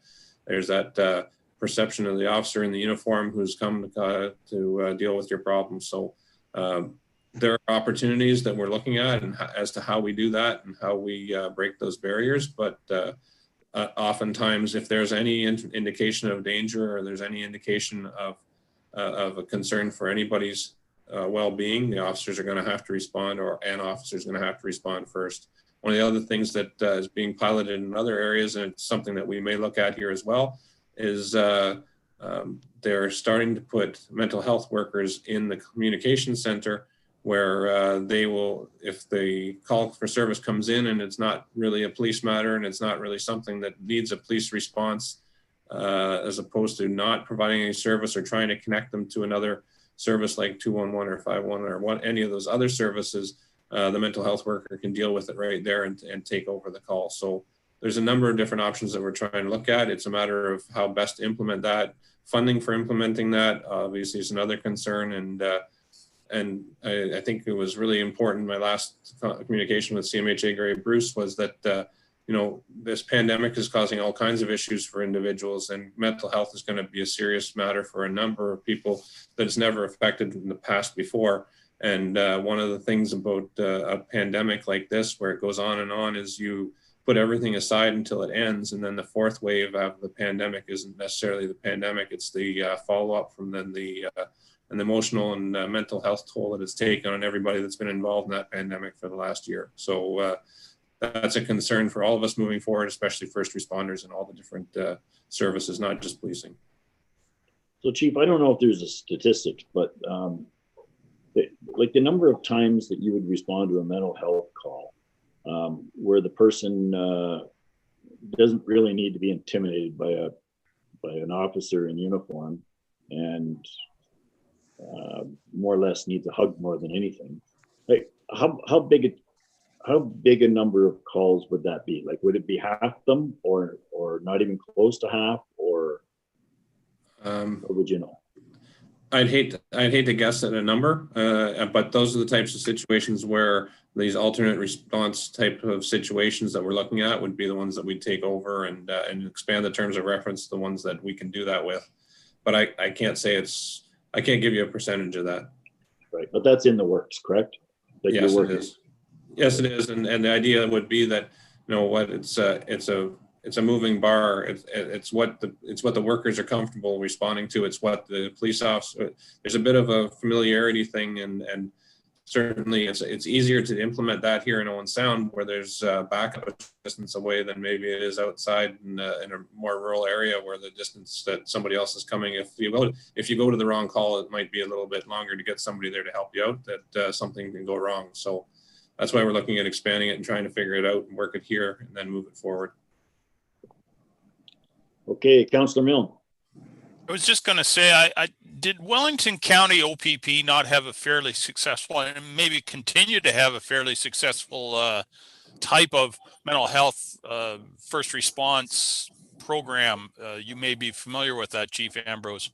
S2: perception of the officer in the uniform who's come to deal with your problem. So there are opportunities that we're looking at and as to how we do that and how we break those barriers. But oftentimes, if there's any indication of danger or there's any indication of a concern for anybody's well-being, the officers are going to have to respond, or an officer is going to have to respond first. One of the other things that is being piloted in other areas, and it's something that we may look at here as well, is they're starting to put mental health workers in the communication center where they will, if the call for service comes in and it's not really a police matter and it's not really something that needs a police response, as opposed to not providing any service or trying to connect them to another service like 211 or 511 or any of those other services, the mental health worker can deal with it right there and take over the call. So there's a number of different options that we're trying to look at. It's a matter of how best to implement that. Funding for implementing that obviously is another concern, and I think it was really important. My last communication with CMHA Gray Bruce was that this pandemic is causing all kinds of issues for individuals, and mental health is going to be a serious matter for a number of people that it's never affected in the past before. And one of the things about a pandemic like this, where it goes on, is you put everything aside until it ends, and then the fourth wave of the pandemic isn't necessarily the pandemic; it's the follow-up from then the emotional and mental health toll that it's taken on everybody that's been involved in that pandemic for the last year. So that's a concern for all of us moving forward, especially first responders and all the different services, not just policing.
S1: So, Chief, I don't know if there's a statistic, but like the number of times that you would respond to a mental health call where the person doesn't really need to be intimidated by an officer in uniform and more or less needs a hug more than anything. Like how big a number of calls would that be? Like, would it be half them or not even close to half, or would you know?
S2: I'd hate to guess at a number, but those are the types of situations where these alternate response type of situations that we're looking at would be the ones that we'd take over and expand the terms of reference, the ones that we can do that with. But I can't say I can't give you a percentage of that.
S1: Right, but that's in the works, correct? Like
S2: yes, it is. Yes, it is, and the idea would be that it's a moving bar. It's what the workers are comfortable responding to. It's what the police officer. There's a bit of a familiarity thing, and certainly it's easier to implement that here in Owen Sound, where there's backup distance away than maybe it is outside in a more rural area where the distance that somebody else is coming. If you go to the wrong call, it might be a little bit longer to get somebody there to help you out. That something can go wrong. So that's why we're looking at expanding it and trying to figure it out and work it here and then move it forward.
S1: Okay, Councillor Milne.
S4: I was just going to say, I did Wellington County OPP not have a fairly successful, and maybe continue to have a fairly successful type of mental health first response program? You may be familiar with that, Chief Ambrose.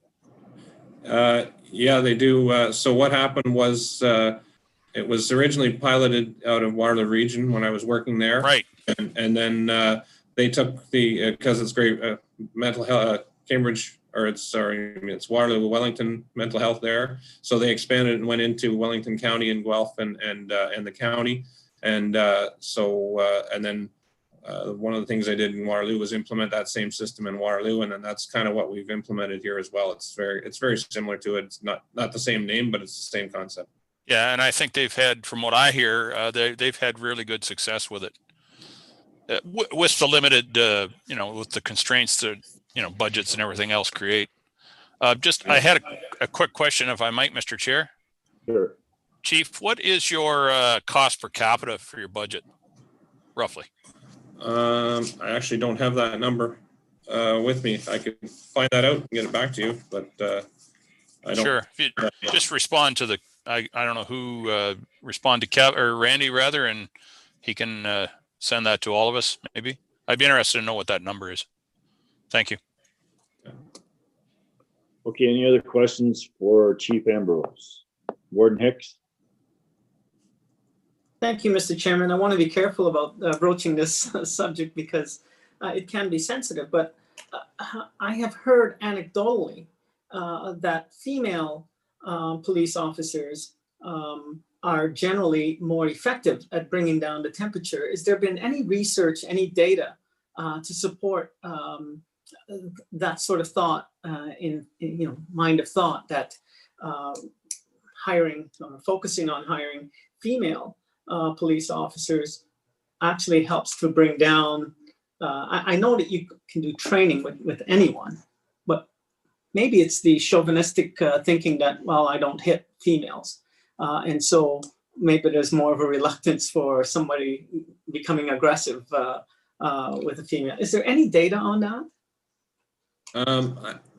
S2: Yeah, they do. So what happened was it was originally piloted out of Waterloo Region when I was working there.
S4: Right.
S2: And then they took because it's great mental health, Cambridge, or it's Waterloo, Wellington mental health there. So they expanded and went into Wellington County and Guelph and the county. And then one of the things I did in Waterloo was implement that same system in Waterloo. And then that's kind of what we've implemented here as well. It's very similar to it. It's not the same name, but it's the same concept.
S4: Yeah, and I think they've had, from what I hear, they've had really good success with it. With the limited, with the constraints that, budgets and everything else create. I had a quick question, if I might, Mr. Chair.
S1: Sure.
S4: Chief, what is your cost per capita for your budget, roughly?
S2: I actually don't have that number with me. I could find that out and get it back to you, but I don't. Sure.
S4: If you just respond to the, I don't know who, respond to Randy rather, and he can send that to all of us, maybe. I'd be interested to know what that number is. Thank you.
S1: Okay, any other questions for Chief Ambrose? Warden Hicks?
S7: Thank you, Mr. Chairman. I want to be careful about broaching this subject because it can be sensitive, but I have heard anecdotally that female police officers are generally more effective at bringing down the temperature. Has there been any research, any data to support that sort of thought in mind of thought that hiring, focusing on hiring female police officers actually helps to bring down, I know that you can do training with anyone, but maybe it's the chauvinistic thinking that, well, I don't hit females. And so maybe there's more of a reluctance for somebody becoming aggressive with a female. Is there any data on that?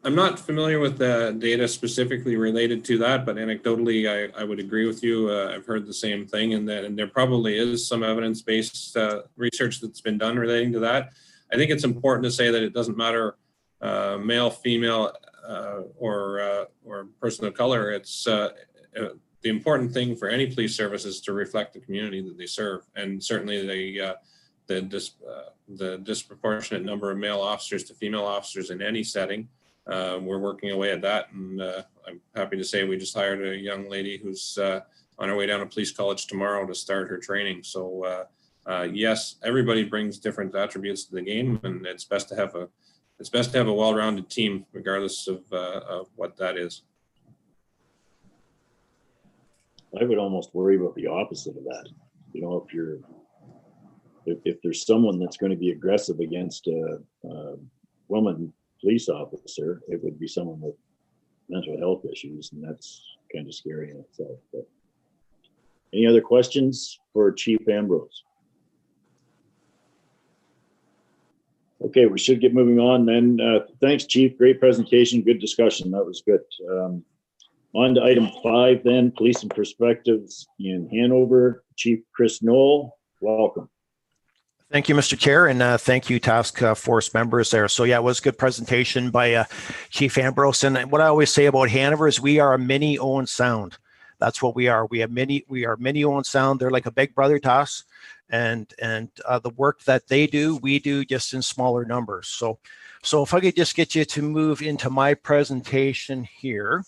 S2: I'm not familiar with the data specifically related to that, but anecdotally, I would agree with you. I've heard the same thing, and there probably is some evidence-based research that's been done relating to that. I think it's important to say that it doesn't matter male, female, or person of color. It's the important thing for any police service is to reflect the community that they serve, and certainly the disproportionate number of male officers to female officers in any setting. We're working away at that, and I'm happy to say we just hired a young lady who's on her way down to police college tomorrow to start her training. So yes, everybody brings different attributes to the game, and it's best to have a well-rounded team, regardless of what that is.
S1: I would almost worry about the opposite of that. You know, if there's someone that's going to be aggressive against a woman police officer, it would be someone with mental health issues, and that's kind of scary in itself. But any other questions for Chief Ambrose? Okay, we should get moving on then. Thanks, Chief. Great presentation. Good discussion. That was good. On to item 5 then, Police and Perspectives in Hanover. Chief Chris Knoll, welcome.
S6: Thank you, Mr. Chair, and thank you, task force members there. So yeah, it was a good presentation by Chief Ambrose. And what I always say about Hanover is we are a mini Owen Sound. That's what we are. We are mini Owen Sound. They're like a big brother to us, and the work that they do, we do just in smaller numbers. So if I could just get you to move into my presentation here.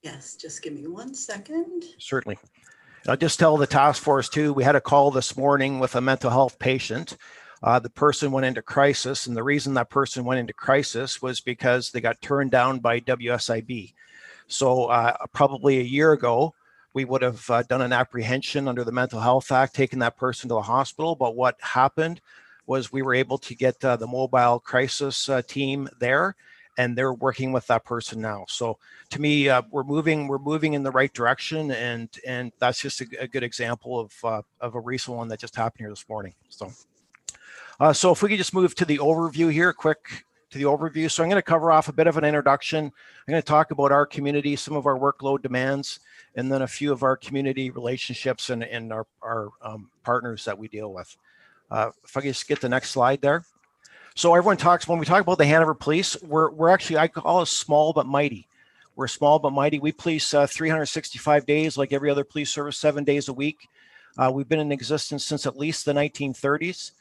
S3: Yes, just give me 1 second.
S6: Certainly. I'll just tell the task force too, we had a call this morning with a mental health patient. The person went into crisis, and the reason that person went into crisis was because they got turned down by WSIB. So probably a year ago, we would have done an apprehension under the Mental Health Act, taken that person to the hospital. But what happened was we were able to get the mobile crisis team there, and they're working with that person now. So to me, we're moving in the right direction, and that's just a good example of a recent one that just happened here this morning. So if we could just move to the overview here, quick to the overview. So I'm going to cover off a bit of an introduction. I'm going to talk about our community, some of our workload demands, and then a few of our community relationships and our partners that we deal with. If I could just get the next slide there. So everyone talks, when we talk about the Hanover Police, we're actually, I call us small but mighty. We're small but mighty. We police 365 days like every other police service, 7 days a week. We've been in existence since at least the 1930s.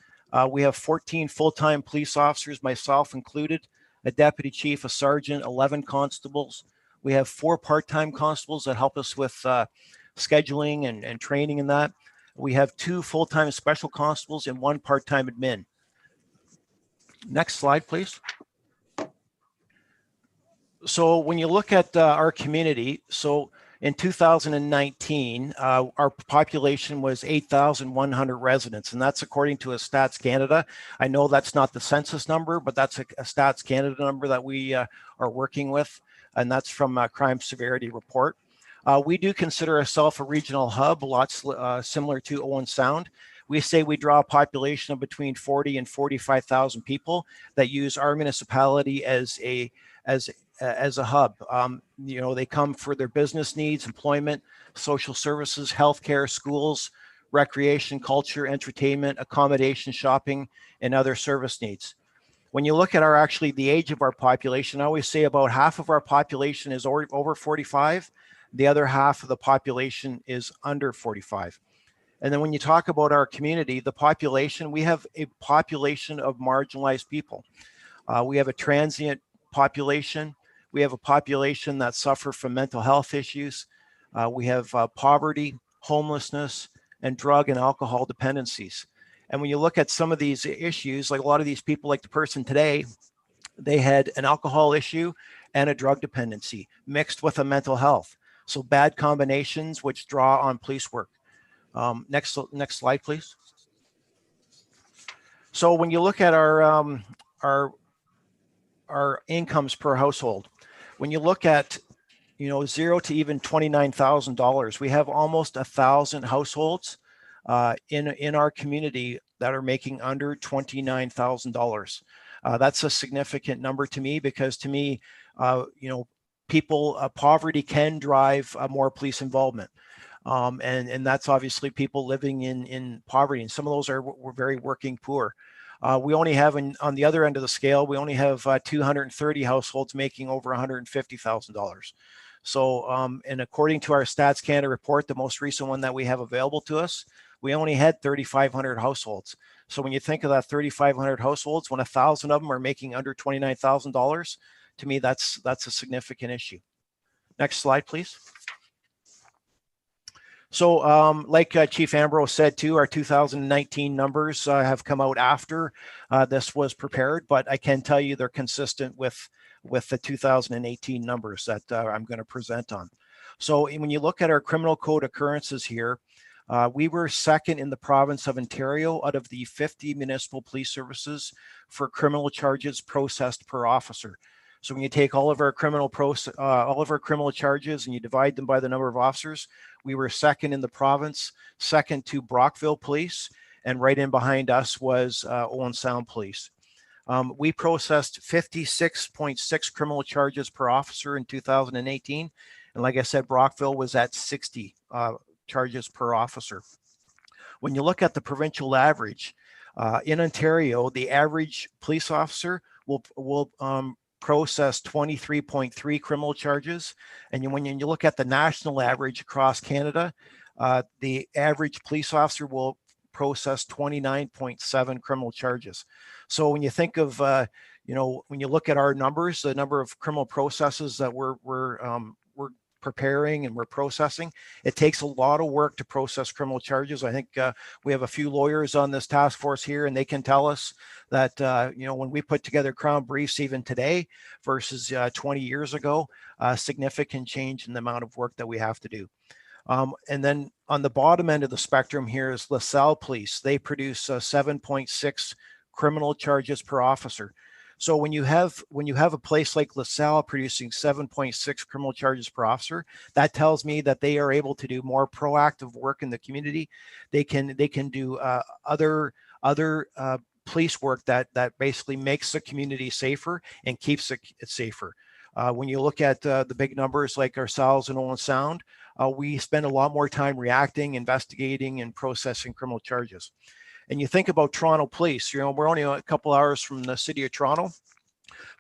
S6: We have 14 full-time police officers, myself included, a deputy chief, a sergeant, 11 constables. We have 4 part-time constables that help us with scheduling and training and that. We have 2 full-time special constables and 1 part-time admin. Next slide, please. So when you look at our community, so in 2019, our population was 8,100 residents, and that's according to a Stats Canada. I know that's not the census number, but that's a Stats Canada number that we are working with, and that's from a crime severity report. We do consider ourselves a regional hub, lots similar to Owen Sound. We say we draw a population of between 40 and 45,000 people that use our municipality as a hub. You know, they come for their business needs, employment, social services, healthcare, schools, recreation, culture, entertainment, accommodation, shopping, and other service needs. When you look at actually the age of our population, I always say about half of our population is over 45. The other half of the population is under 45. And then when you talk about our community, the population, we have a population of marginalized people. We have a transient population. We have a population that suffer from mental health issues. We have poverty, homelessness, and drug and alcohol dependencies. And when you look at some of these issues, like a lot of these people, like the person today, they had an alcohol issue and a drug dependency mixed with a mental health. So bad combinations which draw on police work. Next slide, please. So when you look at our incomes per household, when you look at, you know, $0 to even $29,000, we have almost 1,000 households in our community that are making under $29,000. That's a significant number to me, because to me, you know, poverty can drive more police involvement. And that's obviously people living in poverty, and some of those were very working poor. We only have, on the other end of the scale, we only have 230 households making over $150,000. So, and according to our Stats Canada report, the most recent one that we have available to us, we only had 3,500 households. So when you think of that 3,500 households, when 1,000 of them are making under $29,000, to me, that's a significant issue. Next slide, please. So like Chief Ambrose said too, our 2019 numbers have come out after this was prepared, but I can tell you they're consistent with the 2018 numbers that I'm going to present on. So when you look at our criminal code occurrences here, we were second in the province of Ontario out of the 50 municipal police services for criminal charges processed per officer. So when you take all of our criminal charges and you divide them by the number of officers, we were second in the province, second to Brockville Police, and right in behind us was Owen Sound Police. We processed 56.6 criminal charges per officer in 2018. And like I said, Brockville was at 60 charges per officer. When you look at the provincial average, in Ontario, the average police officer will process 23.3 criminal charges. And when you look at the national average across Canada, the average police officer will process 29.7 criminal charges. So when you think of, you know, when you look at our numbers, the number of criminal processes that we're preparing and we're processing, it takes a lot of work to process criminal charges. I think we have a few lawyers on this task force here, and they can tell us that, you know, when we put together Crown briefs even today versus 20 years ago, significant change in the amount of work that we have to do. And then on the bottom end of the spectrum here is LaSalle Police. They produce 7.6 criminal charges per officer. So when you have a place like LaSalle producing 7.6 criminal charges per officer, that tells me that they are able to do more proactive work in the community. They can do other police work that basically makes the community safer and keeps it safer. When you look at the big numbers like ourselves in Owen Sound, we spend a lot more time reacting, investigating, and processing criminal charges. And you think about Toronto Police, you know, we're only a couple hours from the city of Toronto,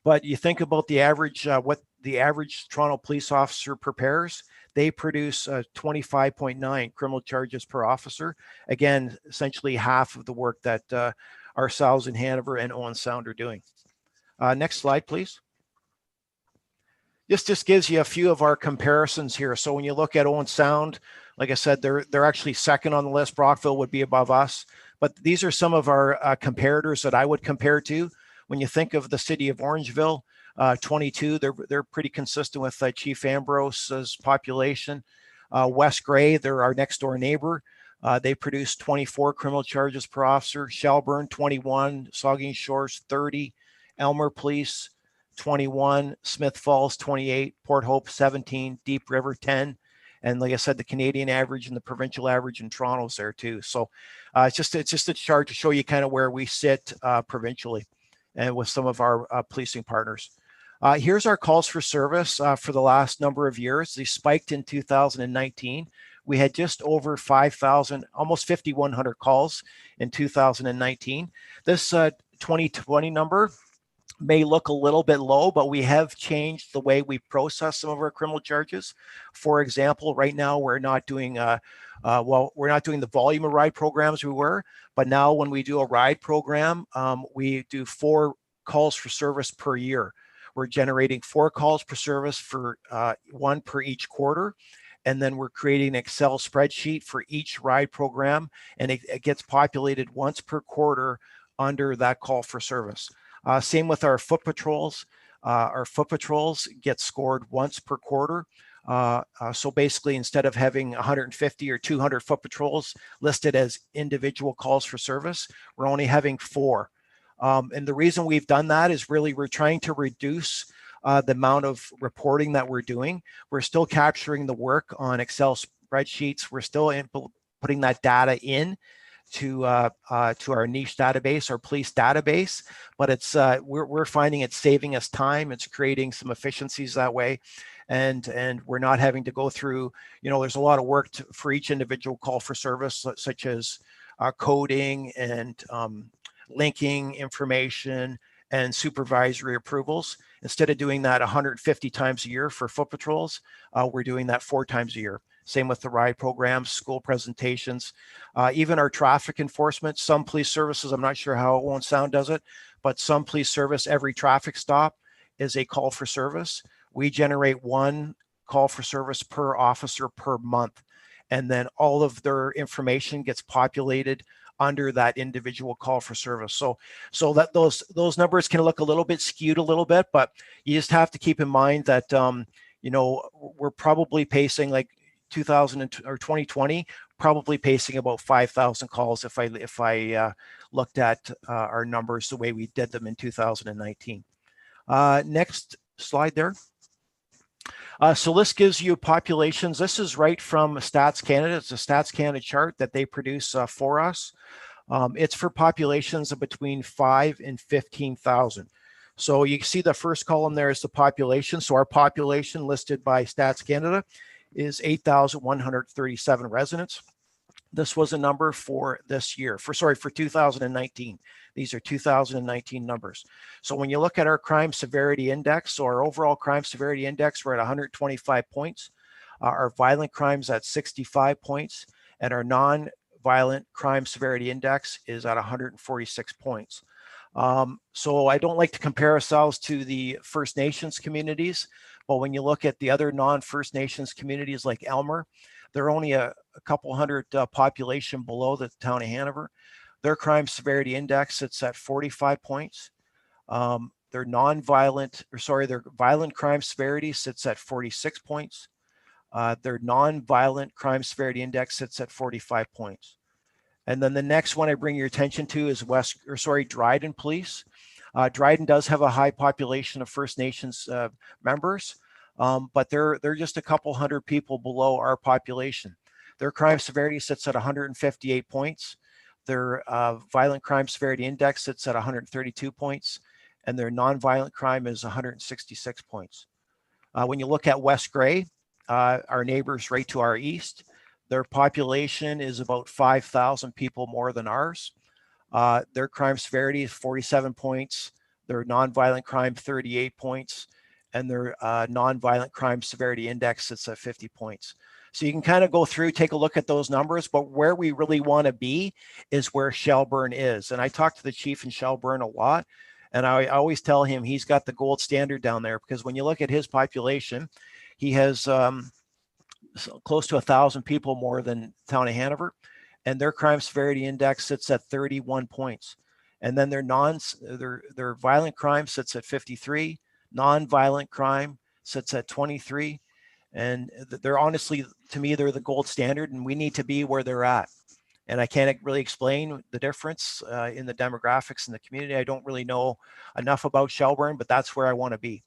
S6: but you think about the average, what the average Toronto police officer prepares, they produce 25.9 criminal charges per officer. Again, essentially half of the work that ourselves in Hanover and Owen Sound are doing. Next slide, please. This just gives you a few of our comparisons here. So when you look at Owen Sound, like I said, they're actually second on the list. Brockville would be above us. But these are some of our comparators that I would compare to. When you think of the city of Orangeville, 22, they're pretty consistent with Chief Ambrose's population. West Grey, they're our next door neighbor. They produce 24 criminal charges per officer. Shelburne, 21. Saugeen Shores, 30. Elmer Police, 21. Smith Falls, 28. Port Hope, 17. Deep River, 10. And like I said, the Canadian average and the provincial average in Toronto is there too. So it's just a chart to show you kind of where we sit provincially and with some of our policing partners. Here's our calls for service for the last number of years. They spiked in 2019. We had just over 5,000, almost 5,100 calls in 2019. This 2020 number may look a little bit low, but we have changed the way we process some of our criminal charges. For example, right now we're not doing we're not doing the volume of ride programs we were, but now when we do a ride program, we do 4 calls for service per year. We're generating 4 calls per service for 1 per each quarter. And then we're creating an Excel spreadsheet for each ride program, and it gets populated once per quarter under that call for service. Same with our foot patrols. Our foot patrols get scored once per quarter. So basically, instead of having 150 or 200 foot patrols listed as individual calls for service, we're only having 4. And the reason we've done that is really we're trying to reduce the amount of reporting that we're doing. We're still capturing the work on Excel spreadsheets. We're still putting that data in to our niche database, our police database, but it's we're finding it's saving us time. It's creating some efficiencies that way, and we're not having to go through. There's a lot of work for each individual call for service, such as coding and linking information and supervisory approvals. Instead of doing that 150 times a year for foot patrols, we're doing that 4 times a year. Same with the ride programs, school presentations, even our traffic enforcement. Some police services, I'm not sure how Owen Sound does it, but some police service, every traffic stop is a call for service. We generate 1 call for service per officer per month. And then all of their information gets populated under that individual call for service. So that those numbers can look a little bit skewed a little bit, but you just have to keep in mind that, we're probably pacing like 2020, probably pacing about 5,000 calls if I looked at our numbers the way we did them in 2019. Next slide there. So this gives you populations. This is right from Stats Canada. It's a Stats Canada chart that they produce for us. It's for populations of between 5 and 15,000. So you see the first column there is the population. So our population listed by Stats Canada is 8,137 residents. This was a number for this year, for 2019. These are 2019 numbers. So when you look at our crime severity index, so our overall crime severity index, we're at 125 points. Our violent crimes at 65 points, and our non-violent crime severity index is at 146 points. So I don't like to compare ourselves to the First Nations communities, but when you look at the other non-First Nations communities like Elmer, they're only a couple hundred population below the town of Hanover. Their crime severity index sits at 45 points. Their violent crime severity sits at 46 points. Their non-violent crime severity index sits at 45 points. And then the next one I bring your attention to is Dryden Police. Dryden does have a high population of First Nations members, but they're just a couple hundred people below our population. Their crime severity sits at 158 points. Their violent crime severity index sits at 132 points, and their non-violent crime is 166 points. When you look at West Grey, our neighbors right to our east, their population is about 5,000 people more than ours. Their crime severity is 47 points, their non-violent crime 38 points, and their non-violent crime severity index sits at 50 points. So you can kind of go through, take a look at those numbers, but where we really want to be is where Shelburne is. And I talk to the chief in Shelburne a lot, and I always tell him he's got the gold standard down there, because when you look at his population, he has close to 1,000 people more than the town of Hanover, and their crime severity index sits at 31 points. And then their violent crime sits at 53, non-violent crime sits at 23. And they're honestly, to me, they're the gold standard, and we need to be where they're at. And I can't really explain the difference in the demographics in the community. I don't really know enough about Shelburne, but that's where I want to be.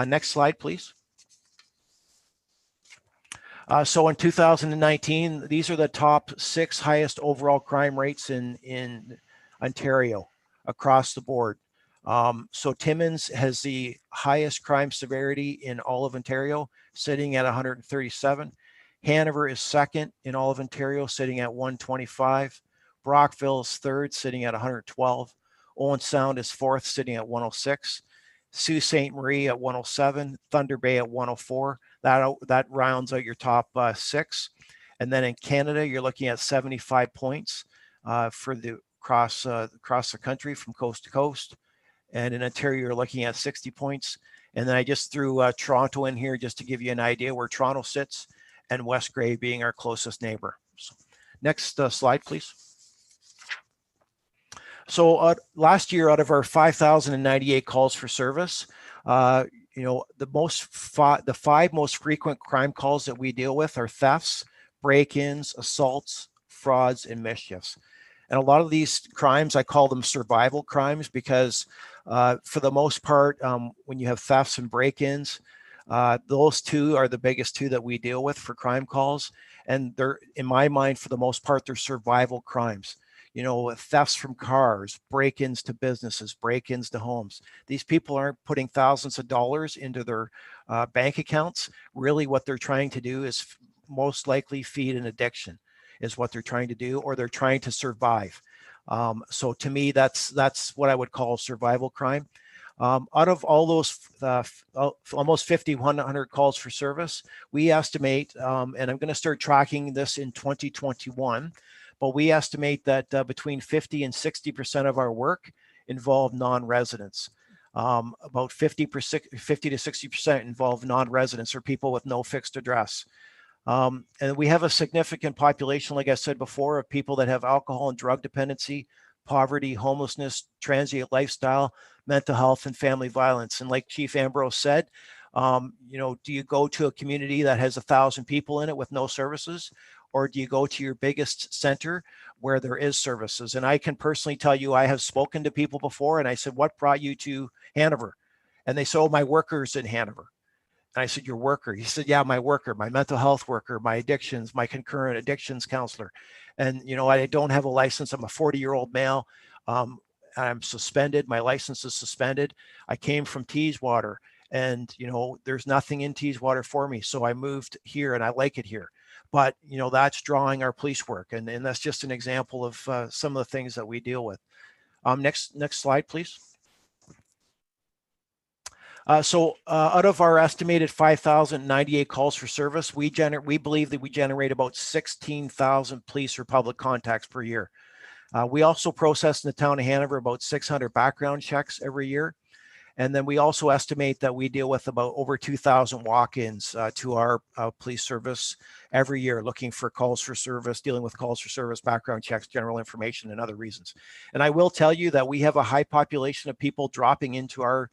S6: Next slide, please. So in 2019, these are the top 6 highest overall crime rates in Ontario across the board. So Timmins has the highest crime severity in all of Ontario, sitting at 137. Hanover is second in all of Ontario, sitting at 125. Brockville is third, sitting at 112. Owen Sound is fourth, sitting at 106. Sault Ste. Marie at 107, Thunder Bay at 104. That rounds out your top 6. And then in Canada, you're looking at 75 points for the across the country from coast to coast. And in Ontario, you're looking at 60 points. And then I just threw Toronto in here just to give you an idea where Toronto sits, and West Grey being our closest neighbor. So, next slide, please. So last year, out of our 5,098 calls for service, you know, the 5 most frequent crime calls that we deal with are thefts, break-ins, assaults, frauds, and mischiefs. And a lot of these crimes, I call them survival crimes because for the most part, when you have thefts and break-ins, those 2 are the biggest 2 that we deal with for crime calls. And they're, in my mind, for the most part, they're survival crimes. You know, thefts from cars, break-ins to businesses, break-ins to homes. These people aren't putting thousands of dollars into their bank accounts. Really, what they're trying to do is most likely feed an addiction, is what they're trying to do, or they're trying to survive. So to me, that's what I would call survival crime. Out of all those almost 5,100 calls for service, we estimate, and I'm going to start tracking this in 2021, but we estimate that between 50 and 60% of our work involve non-residents. About 50 to 60% involve non-residents or people with no fixed address. And we have a significant population, like I said before, of people that have alcohol and drug dependency, poverty, homelessness, transient lifestyle, mental health, and family violence. And like Chief Ambrose said, you know, do you go to a community that has 1,000 people in it with no services? Or do you go to your biggest center where there is services? And I can personally tell you, I have spoken to people before and I said, what brought you to Hanover? And they said, oh, my worker's in Hanover. And I said, your worker? He said, yeah, my worker, my mental health worker, my addictions, my concurrent addictions counselor. And, you know, I don't have a license. I'm a 40-year-old male. I'm suspended. My license is suspended. I came from Teeswater and, you know, there's nothing in Teeswater for me. So I moved here and I like it here. But, you know, that's drawing our police work. And that's just an example of some of the things that we deal with. Next slide, please. So out of our estimated 5,098 calls for service, we believe that we generate about 16,000 police or public contacts per year. We also process in the town of Hanover about 600 background checks every year. And then we also estimate that we deal with about over 2,000 walk-ins to our police service every year, looking for calls for service, dealing with calls for service, background checks, general information, and other reasons. And I will tell you that we have a high population of people dropping into our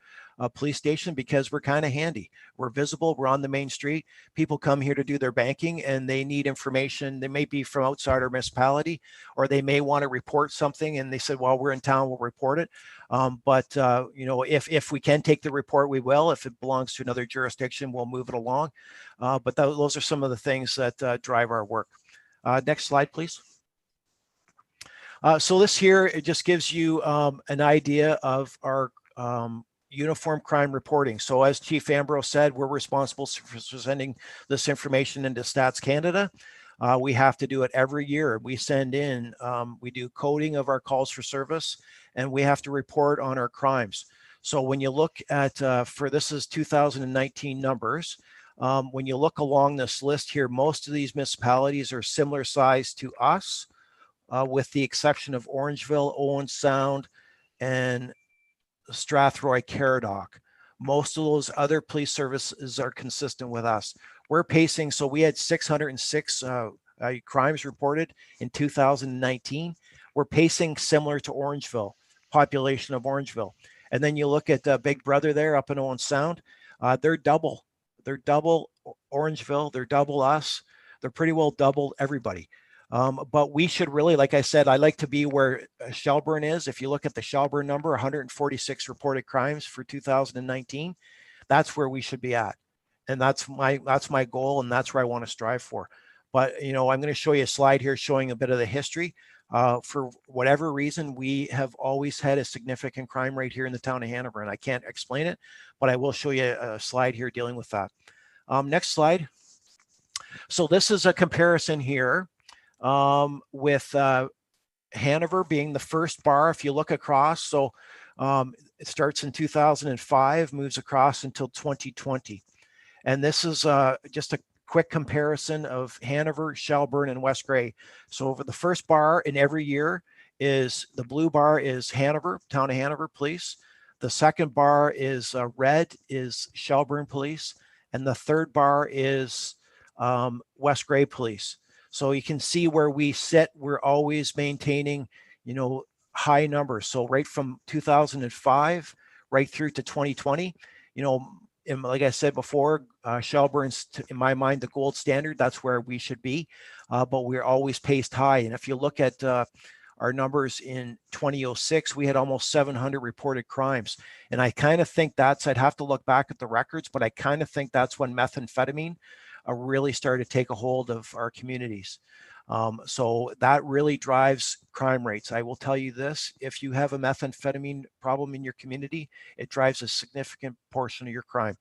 S6: police station because we're kind of handy. We're visible. We're on the main street. People come here to do their banking and they need information. They may be from outside our municipality, or they may want to report something. And they said, well, we're in town, we'll report it. But you know, if we can take the report, we will. If it belongs to another jurisdiction, we'll move it along. But those are some of the things that drive our work. Next slide, please. So this here, it just gives you an idea of our uniform crime reporting. So as Chief Ambrose said, we're responsible for sending this information into Stats Canada. We have to do it every year. We send in, we do coding of our calls for service, and we have to report on our crimes. So when you look at, this is 2019 numbers, when you look along this list here, most of these municipalities are similar size to us, with the exception of Orangeville, Owen Sound, and Strathroy, Caradoc. Most of those other police services are consistent with us. We're pacing, so we had 606 crimes reported in 2019. We're pacing similar to Orangeville, population of Orangeville. And then you look at Big Brother there up in Owen Sound, they're double Orangeville, they're double us. They're pretty well double everybody. But we should really, like I said, I like to be where Shelburne is. If you look at the Shelburne number, 146 reported crimes for 2019, that's where we should be at. And that's my goal, and that's where I want to strive for. But, you know, I'm going to show you a slide here showing a bit of the history. For whatever reason, we have always had a significant crime rate here in the town of Hanover, and I can't explain it, but I will show you a slide here dealing with that. Next slide. So this is a comparison here with Hanover being the first bar, if you look across. So it starts in 2005, moves across until 2020. And this is just a quick comparison of Hanover, Shelburne, and West Grey. So over the first bar in every year is the blue bar is Hanover, Town of Hanover Police. The second bar is red is Shelburne Police. And the third bar is West Grey Police. So you can see where we sit. We're always maintaining, you know, high numbers. So right from 2005 right through to 2020, you know, and like I said before, Shelburne's, in my mind, the gold standard. That's where we should be, but we're always paced high. And if you look at our numbers in 2006, we had almost 700 reported crimes. And I kind of think that's, I'd have to look back at the records, but I kind of think that's when methamphetamine really started to take a hold of our communities. So that really drives crime rates. I will tell you this, if you have a methamphetamine problem in your community, it drives a significant portion of your crime.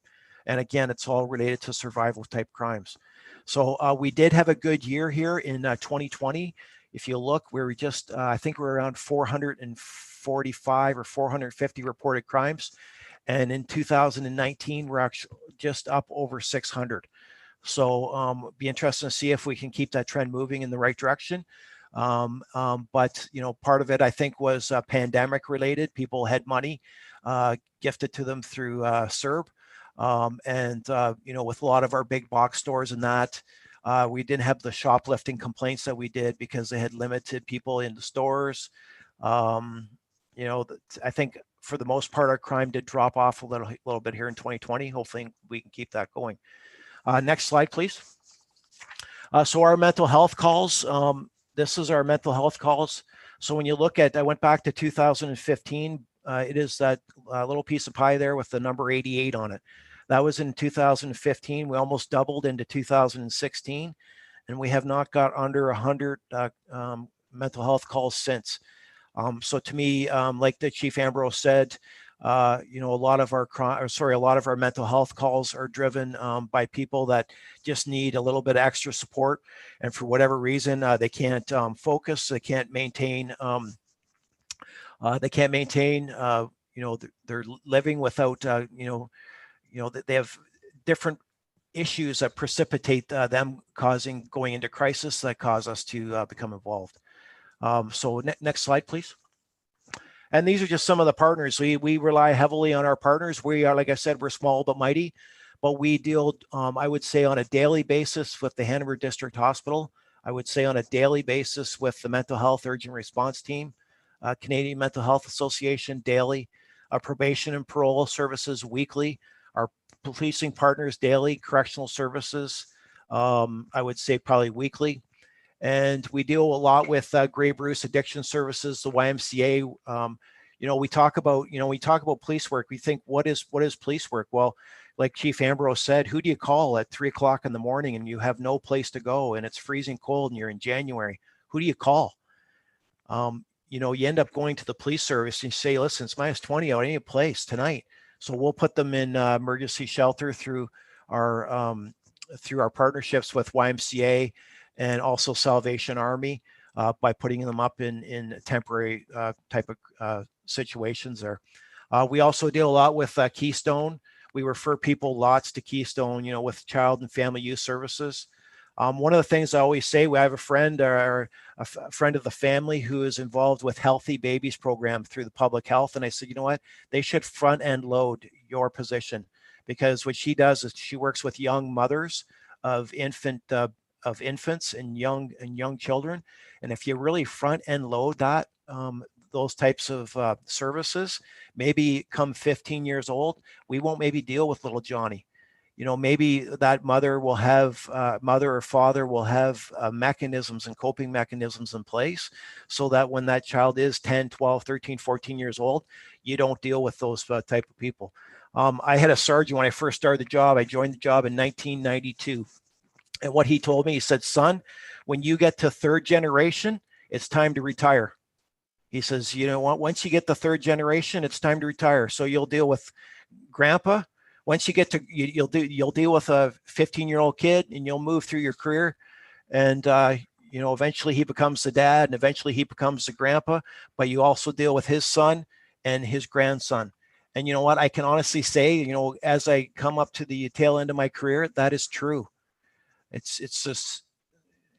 S6: And again, it's all related to survival type crimes. So we did have a good year here in 2020. If you look, we were just, I think we're around 445 or 450 reported crimes. And in 2019, we're actually just up over 600. So be interesting to see if we can keep that trend moving in the right direction. But, you know, part of it, I think, was pandemic related. People had money gifted to them through CERB. You know, with a lot of our big box stores and that, we didn't have the shoplifting complaints that we did because they had limited people in the stores. You know, I think for the most part, our crime did drop off a little bit here in 2020. Hopefully we can keep that going. Next slide, please. So our mental health calls, this is our mental health calls. So when you look at, I went back to 2015, it is that little piece of pie there with the number 88 on it. That was in 2015. We almost doubled into 2016, and we have not got under 100 mental health calls since. So to me, like the Chief Ambrose said, you know, a lot of our mental health calls are driven by people that just need a little bit of extra support, and for whatever reason, they can't focus, they can't maintain, you know, they're living without, you know, they have different issues that precipitate them going into crisis that cause us to become involved. So next slide, please. And these are just some of the partners. We rely heavily on our partners. We are, like I said, we're small but mighty, but we deal, I would say, on a daily basis with the Hanover District Hospital. I would say on a daily basis with the Mental Health Urgent Response Team, Canadian Mental Health Association daily, probation and parole services weekly, our policing partners daily, correctional services, I would say probably weekly. And we deal a lot with Grey Bruce Addiction Services, the YMCA. You know, we talk about police work. We think, what is police work? Well, like Chief Ambrose said, who do you call at 3 o'clock in the morning and you have no place to go and it's freezing cold and you're in January? Who do you call? You know, you end up going to the police service and you say, listen, it's -20 out. I need a place tonight. So we'll put them in emergency shelter through our partnerships with YMCA and also Salvation Army by putting them up in temporary type of situations there. We also deal a lot with Keystone. We refer people lots to Keystone, you know, with child and family youth services. One of the things I always say, we have a friend or a friend of the family who is involved with Healthy Babies program through the public health. And I said, you know what, they should front end load your position, because what she does is she works with young mothers of infants and young children. And if you really front end load that, those types of services, maybe come 15 years old, we won't maybe deal with little Johnny. You know, maybe that mother or father will have mechanisms and coping mechanisms in place so that when that child is 10, 12, 13, 14 years old, you don't deal with those type of people. I had a sergeant when I first started the job. I joined the job in 1992. And what he told me, he said, son, when you get to third generation, it's time to retire. He says, you know what, once you get the third generation, it's time to retire. So you'll deal with grandpa. Once you get to, you'll deal with a 15-year-old kid and you'll move through your career and you know, eventually he becomes the dad and eventually he becomes the grandpa, but you also deal with his son and his grandson. And you know what, I can honestly say, you know, as I come up to the tail end of my career, that is true. It's just,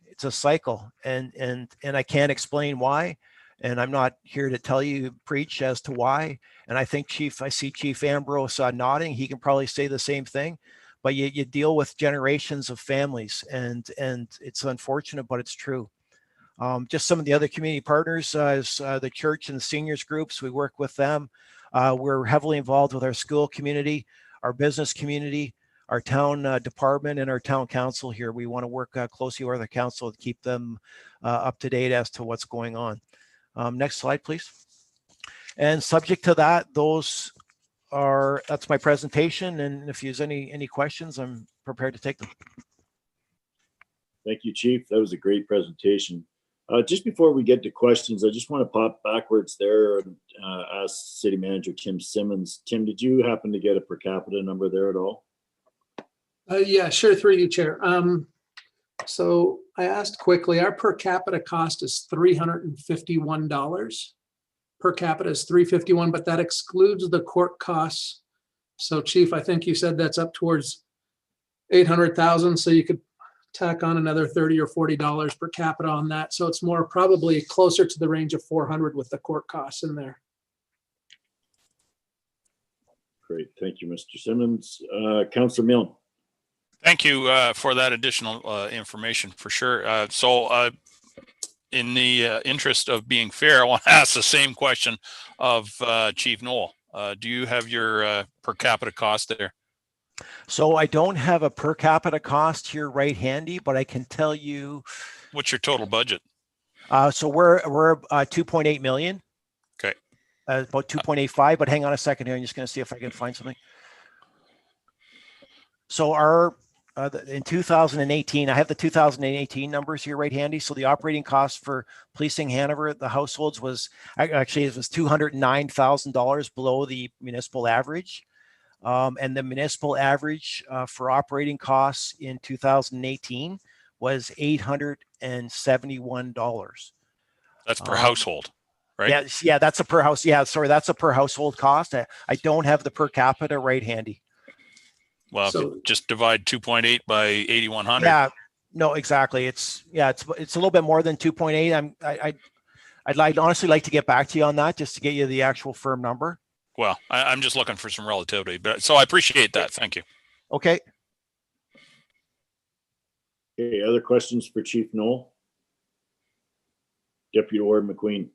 S6: it's a cycle, and I can't explain why. And I'm not here to tell you, preach as to why. And I think I see Chief Ambrose nodding. He can probably say the same thing. But you deal with generations of families, and it's unfortunate, but it's true. Just some of the other community partners, is the church and the seniors groups. We work with them. We're heavily involved with our school community, our business community, our town department, and our town council here. We want to work closely with our council to keep them up to date as to what's going on. Next slide, please. And subject to that, that's my presentation. And if there's any questions, I'm prepared to take them.
S1: Thank you, Chief. That was a great presentation. Just before we get to questions, I just want to pop backwards there and ask City Manager Tim Simmons. Tim, did you happen to get a per capita number there at all?
S8: Yeah, sure, through you, Chair. So I asked quickly, our per capita cost is $351. Per capita is $351, but that excludes the court costs. So Chief, I think you said that's up towards 800,000. So you could tack on another $30 or $40 per capita on that. So it's more probably closer to the range of 400 with the court costs in there.
S1: Great, thank you, Mr. Simmons. Councillor Milne.
S4: Thank you for that additional information, for sure. So in the interest of being fair, I want to ask the same question of Chief Knoll. Do you have your per capita cost there?
S6: So I don't have a per capita cost here right handy, but I can tell you.
S4: What's your total budget?
S6: So we're 2.8 million.
S4: Okay.
S6: About 2.85, but hang on a second here. I'm just going to see if I can find something. So our in 2018, I have the 2018 numbers here right handy. So the operating cost for policing Hanover, the households was actually, it was $209,000 below the municipal average. And the municipal average for operating costs in 2018 was $871.
S4: That's per household, right?
S6: Yeah, that's a per house. Yeah, sorry, that's a per household cost. I don't have the per capita right handy.
S4: Well, so, if you just divide 2.8 by 8,100.
S6: Yeah, no, exactly. It's a little bit more than 2.8. I'd honestly like to get back to you on that, just to get you the actual firm number.
S4: Well, I'm just looking for some relativity, but so I appreciate that. Thank you.
S6: Okay.
S1: Okay, other questions for Chief Knoll? Deputy Warden McQueen.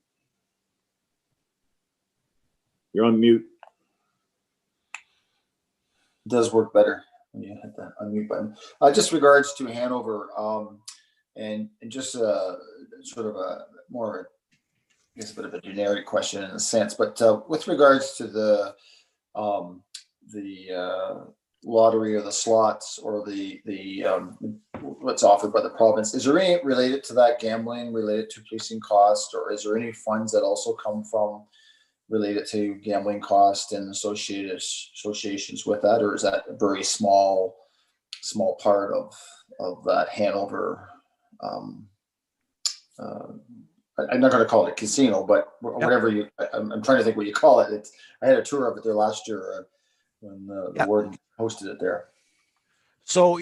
S1: You're on mute.
S10: It does work better when you hit that unmute button. Just regards to Hanover, and just sort of a more, I guess, a bit of a generic question in a sense, but with regards to the lottery or the slots or the what's offered by the province, is there any related to that gambling related to policing costs, or is there any funds that also come from related to gambling costs and associations with that, or is that a very small part of that Hanover? I'm not going to call it a casino, but whatever I'm trying to think what you call it. I had a tour of it there last year when the warden hosted it there.
S6: So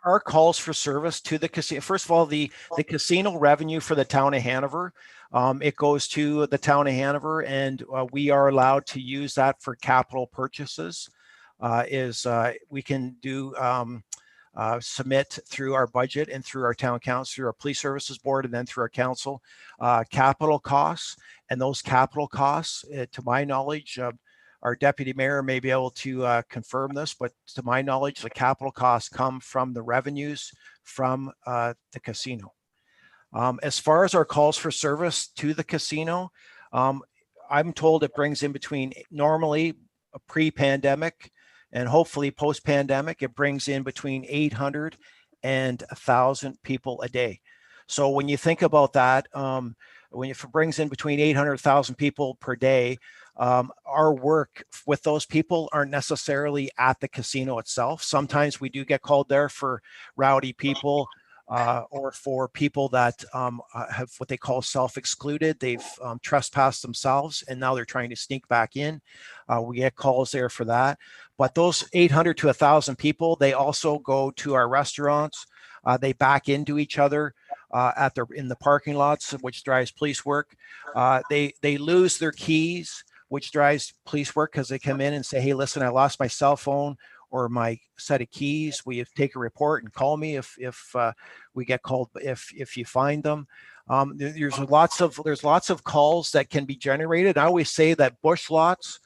S6: our calls for service to the casino. First of all, the casino revenue for the town of Hanover, it goes to the town of Hanover, and we are allowed to use that for capital purchases. We can do submit through our budget and through our town council, through our police services board, and then through our council, capital costs. And those capital costs, to my knowledge, our deputy mayor may be able to confirm this, but to my knowledge, the capital costs come from the revenues from the casino. As far as our calls for service to the casino, I'm told it brings in between, normally pre-pandemic and hopefully post-pandemic, it brings in between 800 and 1,000 people a day. So when you think about that, if it brings in between 800,000 people per day, our work with those people aren't necessarily at the casino itself. Sometimes we do get called there for rowdy people or for people that have what they call self-excluded. They've trespassed themselves and now they're trying to sneak back in. We get calls there for that. But those 800 to 1,000 people, they also go to our restaurants. They back into each other in the parking lots, which drives police work. They lose their keys, which drives police work because they come in and say, hey, listen, I lost my cell phone or my set of keys. We take a report and call me if we get called, if you find them. There's lots of calls that can be generated. I always say that bush lots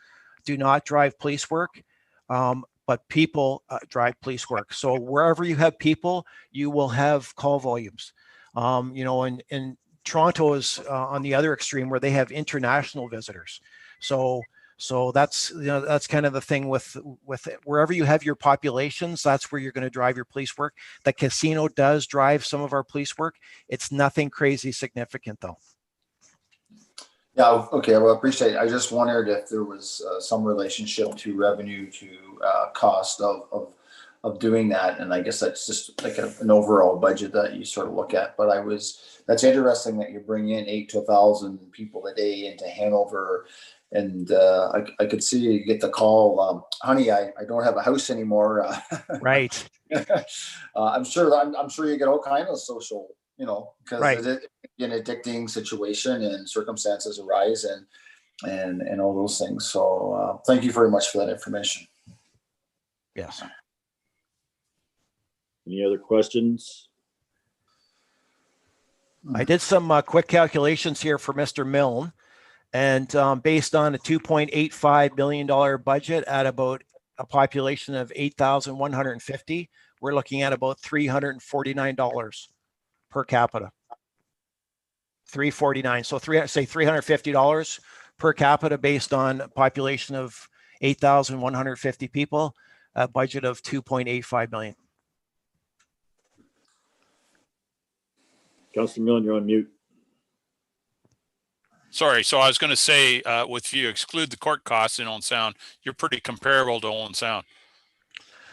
S6: do not drive police work, but people drive police work. So wherever you have people, you will have call volumes. And Toronto is on the other extreme where they have international visitors. So that's kind of the thing with wherever you have your populations, that's where you're going to drive your police work. The casino does drive some of our police work. It's nothing crazy significant though.
S10: Yeah, okay, well, I appreciate it. I just wondered if there was some relationship to revenue to cost of doing that. And I guess that's just like an overall budget that you sort of look at. But that's interesting that you bring in 8 to 1,000 people a day into Hanover. And I could see you get the call, honey, I don't have a house anymore.
S6: Right.
S10: I'm sure you get all kinds of social, because
S6: right.
S10: It's an addicting situation and circumstances arise and all those things. So thank you very much for that information.
S6: Yes.
S1: Any other questions?
S6: I did some quick calculations here for Mr. Milne. And based on a $2.85 million budget at about a population of 8,150, we're looking at about $349 per capita. $349. So say $350 per capita based on a population of 8,150 people, a budget of $2.85 million.
S1: Councilor Milne, you're on mute.
S4: Sorry, so I was going to say, if you exclude the court costs in Owen Sound, you're pretty comparable to Owen Sound.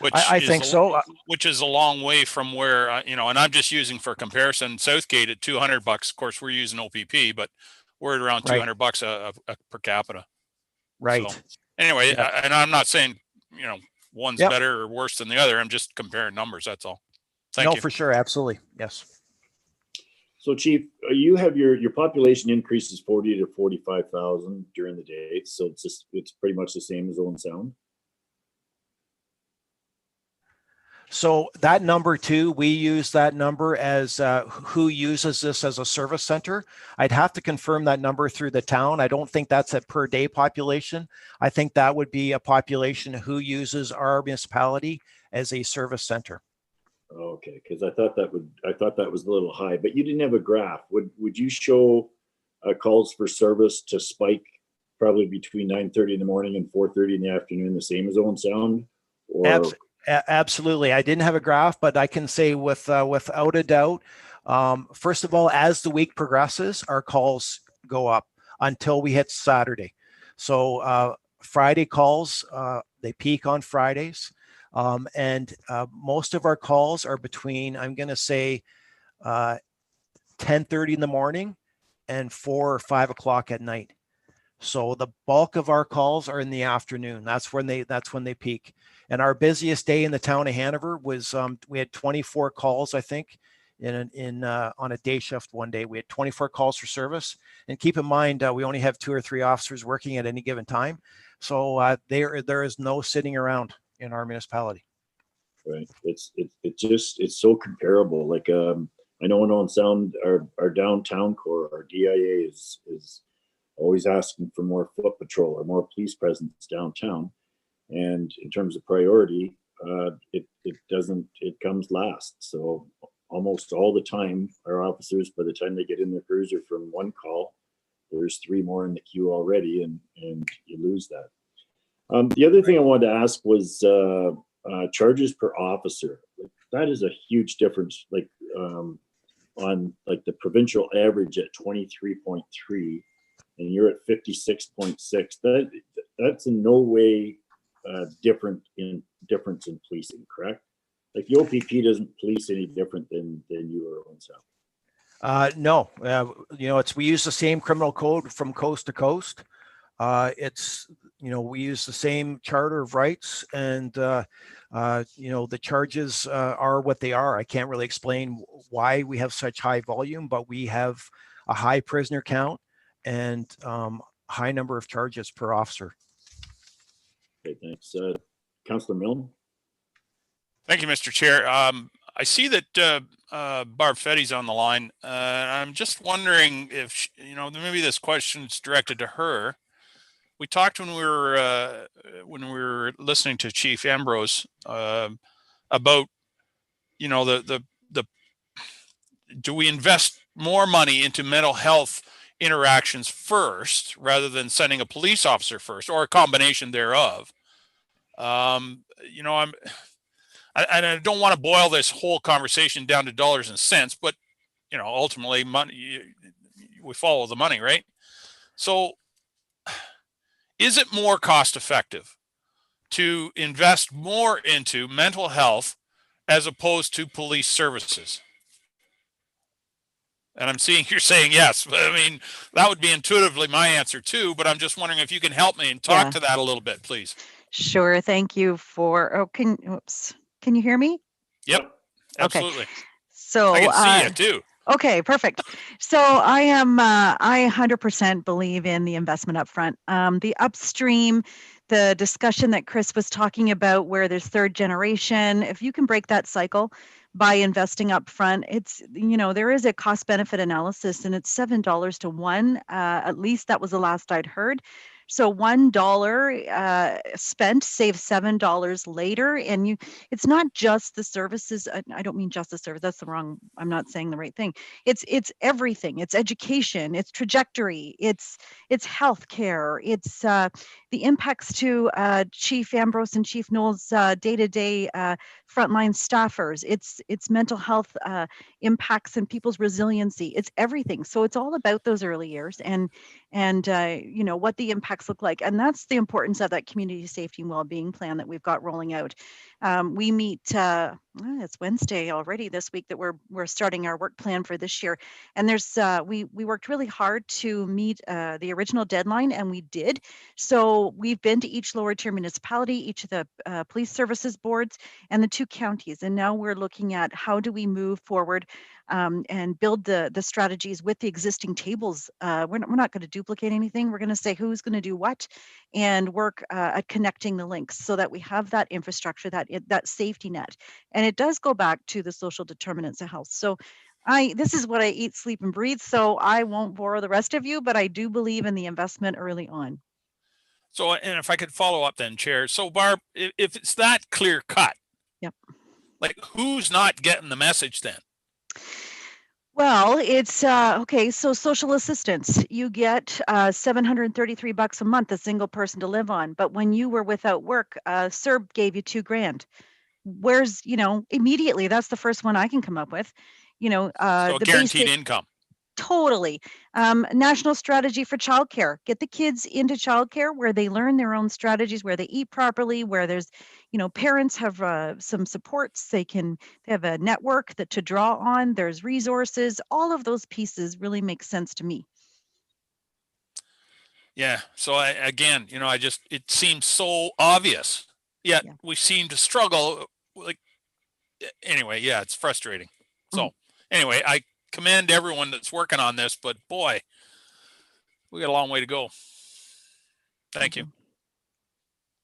S6: I think so.
S4: Which is a long way from where, and I'm just using for comparison, Southgate at $200. Of course, we're using OPP, but we're at around $200 per capita.
S6: Right.
S4: So, anyway,
S6: yeah.
S4: And I'm not saying, one's better or worse than the other. I'm just comparing numbers. That's all. Thank you.
S6: No, for sure. Absolutely. Yes.
S1: So, Chief, you have your population increases 40 to 45,000 during the day. So it's pretty much the same as Owen Sound.
S6: So that number too, we use that number as who uses this as a service center. I'd have to confirm that number through the town. I don't think that's a per day population. I think that would be a population who uses our municipality as a service center.
S1: Okay, because I thought that was a little high, but you didn't have a graph. Would you show calls for service to spike probably between 9:30 in the morning and 4:30 in the afternoon, the same as Owen Sound? Or
S6: absolutely, I didn't have a graph, but I can say without a doubt. First of all, as the week progresses, our calls go up until we hit Saturday. So Friday calls they peak on Fridays. And most of our calls are between, I'm going to say 10:30 in the morning and 4 or 5 o'clock at night. So the bulk of our calls are in the afternoon. That's when they peak. And our busiest day in the town of Hanover was we had 24 calls, I think, on a day shift one day. We had 24 calls for service. And keep in mind, we only have 2 or 3 officers working at any given time. So there is no sitting around in our municipality.
S1: Right. It's so comparable. Like I know in Owen Sound, our downtown core, our DIA is always asking for more foot patrol or more police presence downtown. And in terms of priority, it comes last. So almost all the time, our officers, by the time they get in their cruiser from one call, there's 3 more in the queue already, and you lose that. The other thing I wanted to ask was charges per officer. That is a huge difference. Like on like the provincial average at 23.3, and you're at 56.6. That's in no way difference in policing, correct? Like the OPP doesn't police any different than you or own sound.
S6: No, we use the same criminal code from coast to coast. We use the same charter of rights, and the charges are what they are. I can't really explain why we have such high volume, but we have a high prisoner count and high number of charges per officer.
S1: Okay, thanks. Councillor Milne?
S4: Thank you, Mr. Chair. I see that Barb Fetty's on the line. I'm just wondering if, maybe this question's directed to her. We talked when we were listening to Chief Ambrose about, do we invest more money into mental health interactions first rather than sending a police officer first, or a combination thereof? I don't want to boil this whole conversation down to dollars and cents, but ultimately money, we follow the money, right? So is it more cost effective to invest more into mental health as opposed to police services? And I'm seeing you're saying yes, but I mean, that would be intuitively my answer too, but I'm just wondering if you can help me and talk to that a little bit, please.
S11: Sure. Thank you for, can you hear me?
S4: Yep, absolutely.
S11: Okay. So
S4: I can see you too.
S11: Okay, perfect. So I 100% believe in the investment up front. The upstream, the discussion that Chris was talking about where there's third generation, if you can break that cycle by investing up front, it's, there is a cost benefit analysis and it's $7 to 1. At least that was the last I'd heard. So $1 spent saves $7 later. And it's not just the services. I don't mean just the service. That's the wrong, I'm not saying the right thing. It's everything. It's education, it's trajectory, it's healthcare, it's the impacts to Chief Ambrose and Chief Knowles' day-to-day frontline staffers. It's mental health impacts and people's resiliency. It's everything. So it's all about those early years and what the impacts look like. And that's the importance of that community safety and well-being plan that we've got rolling out. We meet, it's Wednesday already this week that we're starting our work plan for this year. And there's, we worked really hard to meet the original deadline, and we did. So we've been to each lower tier municipality, each of the police services boards, and the 2 counties. And now we're looking at how do we move forward and build the strategies with the existing tables. We're not going to duplicate anything. We're going to say who's going to do what and work at connecting the links so that we have that infrastructure, that safety net. And it does go back to the social determinants of health. So this is what I eat, sleep, and breathe. So I won't bore the rest of you, but I do believe in the investment early on.
S4: So, and if I could follow up then, Chair. So Barb, if it's that clear cut,
S11: yep.
S4: Like who's not getting the message then?
S11: Well, it's okay. So social assistance, you get $733 a month, a single person to live on. But when you were without work, CERB gave you $2,000. Where's, immediately, that's the first one I can come up with,
S4: so
S11: the
S4: guaranteed
S11: basic,
S4: income.
S11: Totally. National strategy for childcare. Get the kids into childcare where they learn their own strategies, where they eat properly, where there's, parents have some supports. They have a network to draw on. There's resources. All of those pieces really make sense to me.
S4: Yeah. So it seems so obvious, yet we seem to struggle. Anyway, it's frustrating. So anyway, I commend everyone that's working on this, but boy, we got a long way to go. Thank you.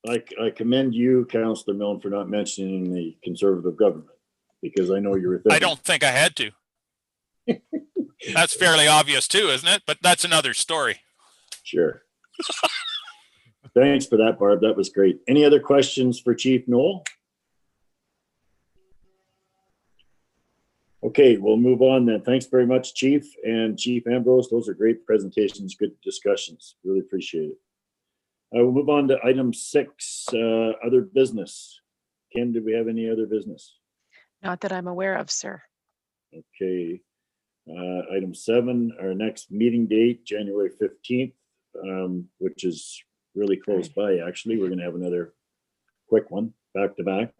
S1: I commend you, Councillor Milne, for not mentioning the Conservative government, because I know you were thinking.
S4: I don't think I had to. That's fairly obvious too, isn't it? But that's another story.
S1: Sure. Thanks for that, Barb. That was great. Any other questions for Chief Knoll? Okay, we'll move on then. Thanks very much, Chief and Chief Ambrose. Those are great presentations, good discussions. Really appreciate it. We'll move on to item 6, other business. Ken, do we have any other business?
S9: Not that I'm aware of, sir.
S1: Okay. Item 7, our next meeting date, January 15th, which is really close by, actually. We're going to have another quick one, back to back.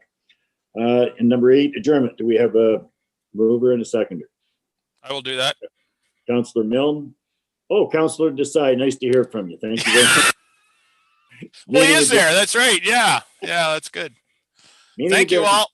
S1: And number 8, adjournment. Do we have a mover and a seconder?
S4: I will do that.
S1: Councillor Milne. Oh, Councillor Desai, nice to hear from you. Thank you very much.
S4: Well, he
S1: Meeting
S4: is there. That's right. Yeah. Yeah, that's good.
S1: Meeting
S4: Thank you
S1: adjourned.
S4: all.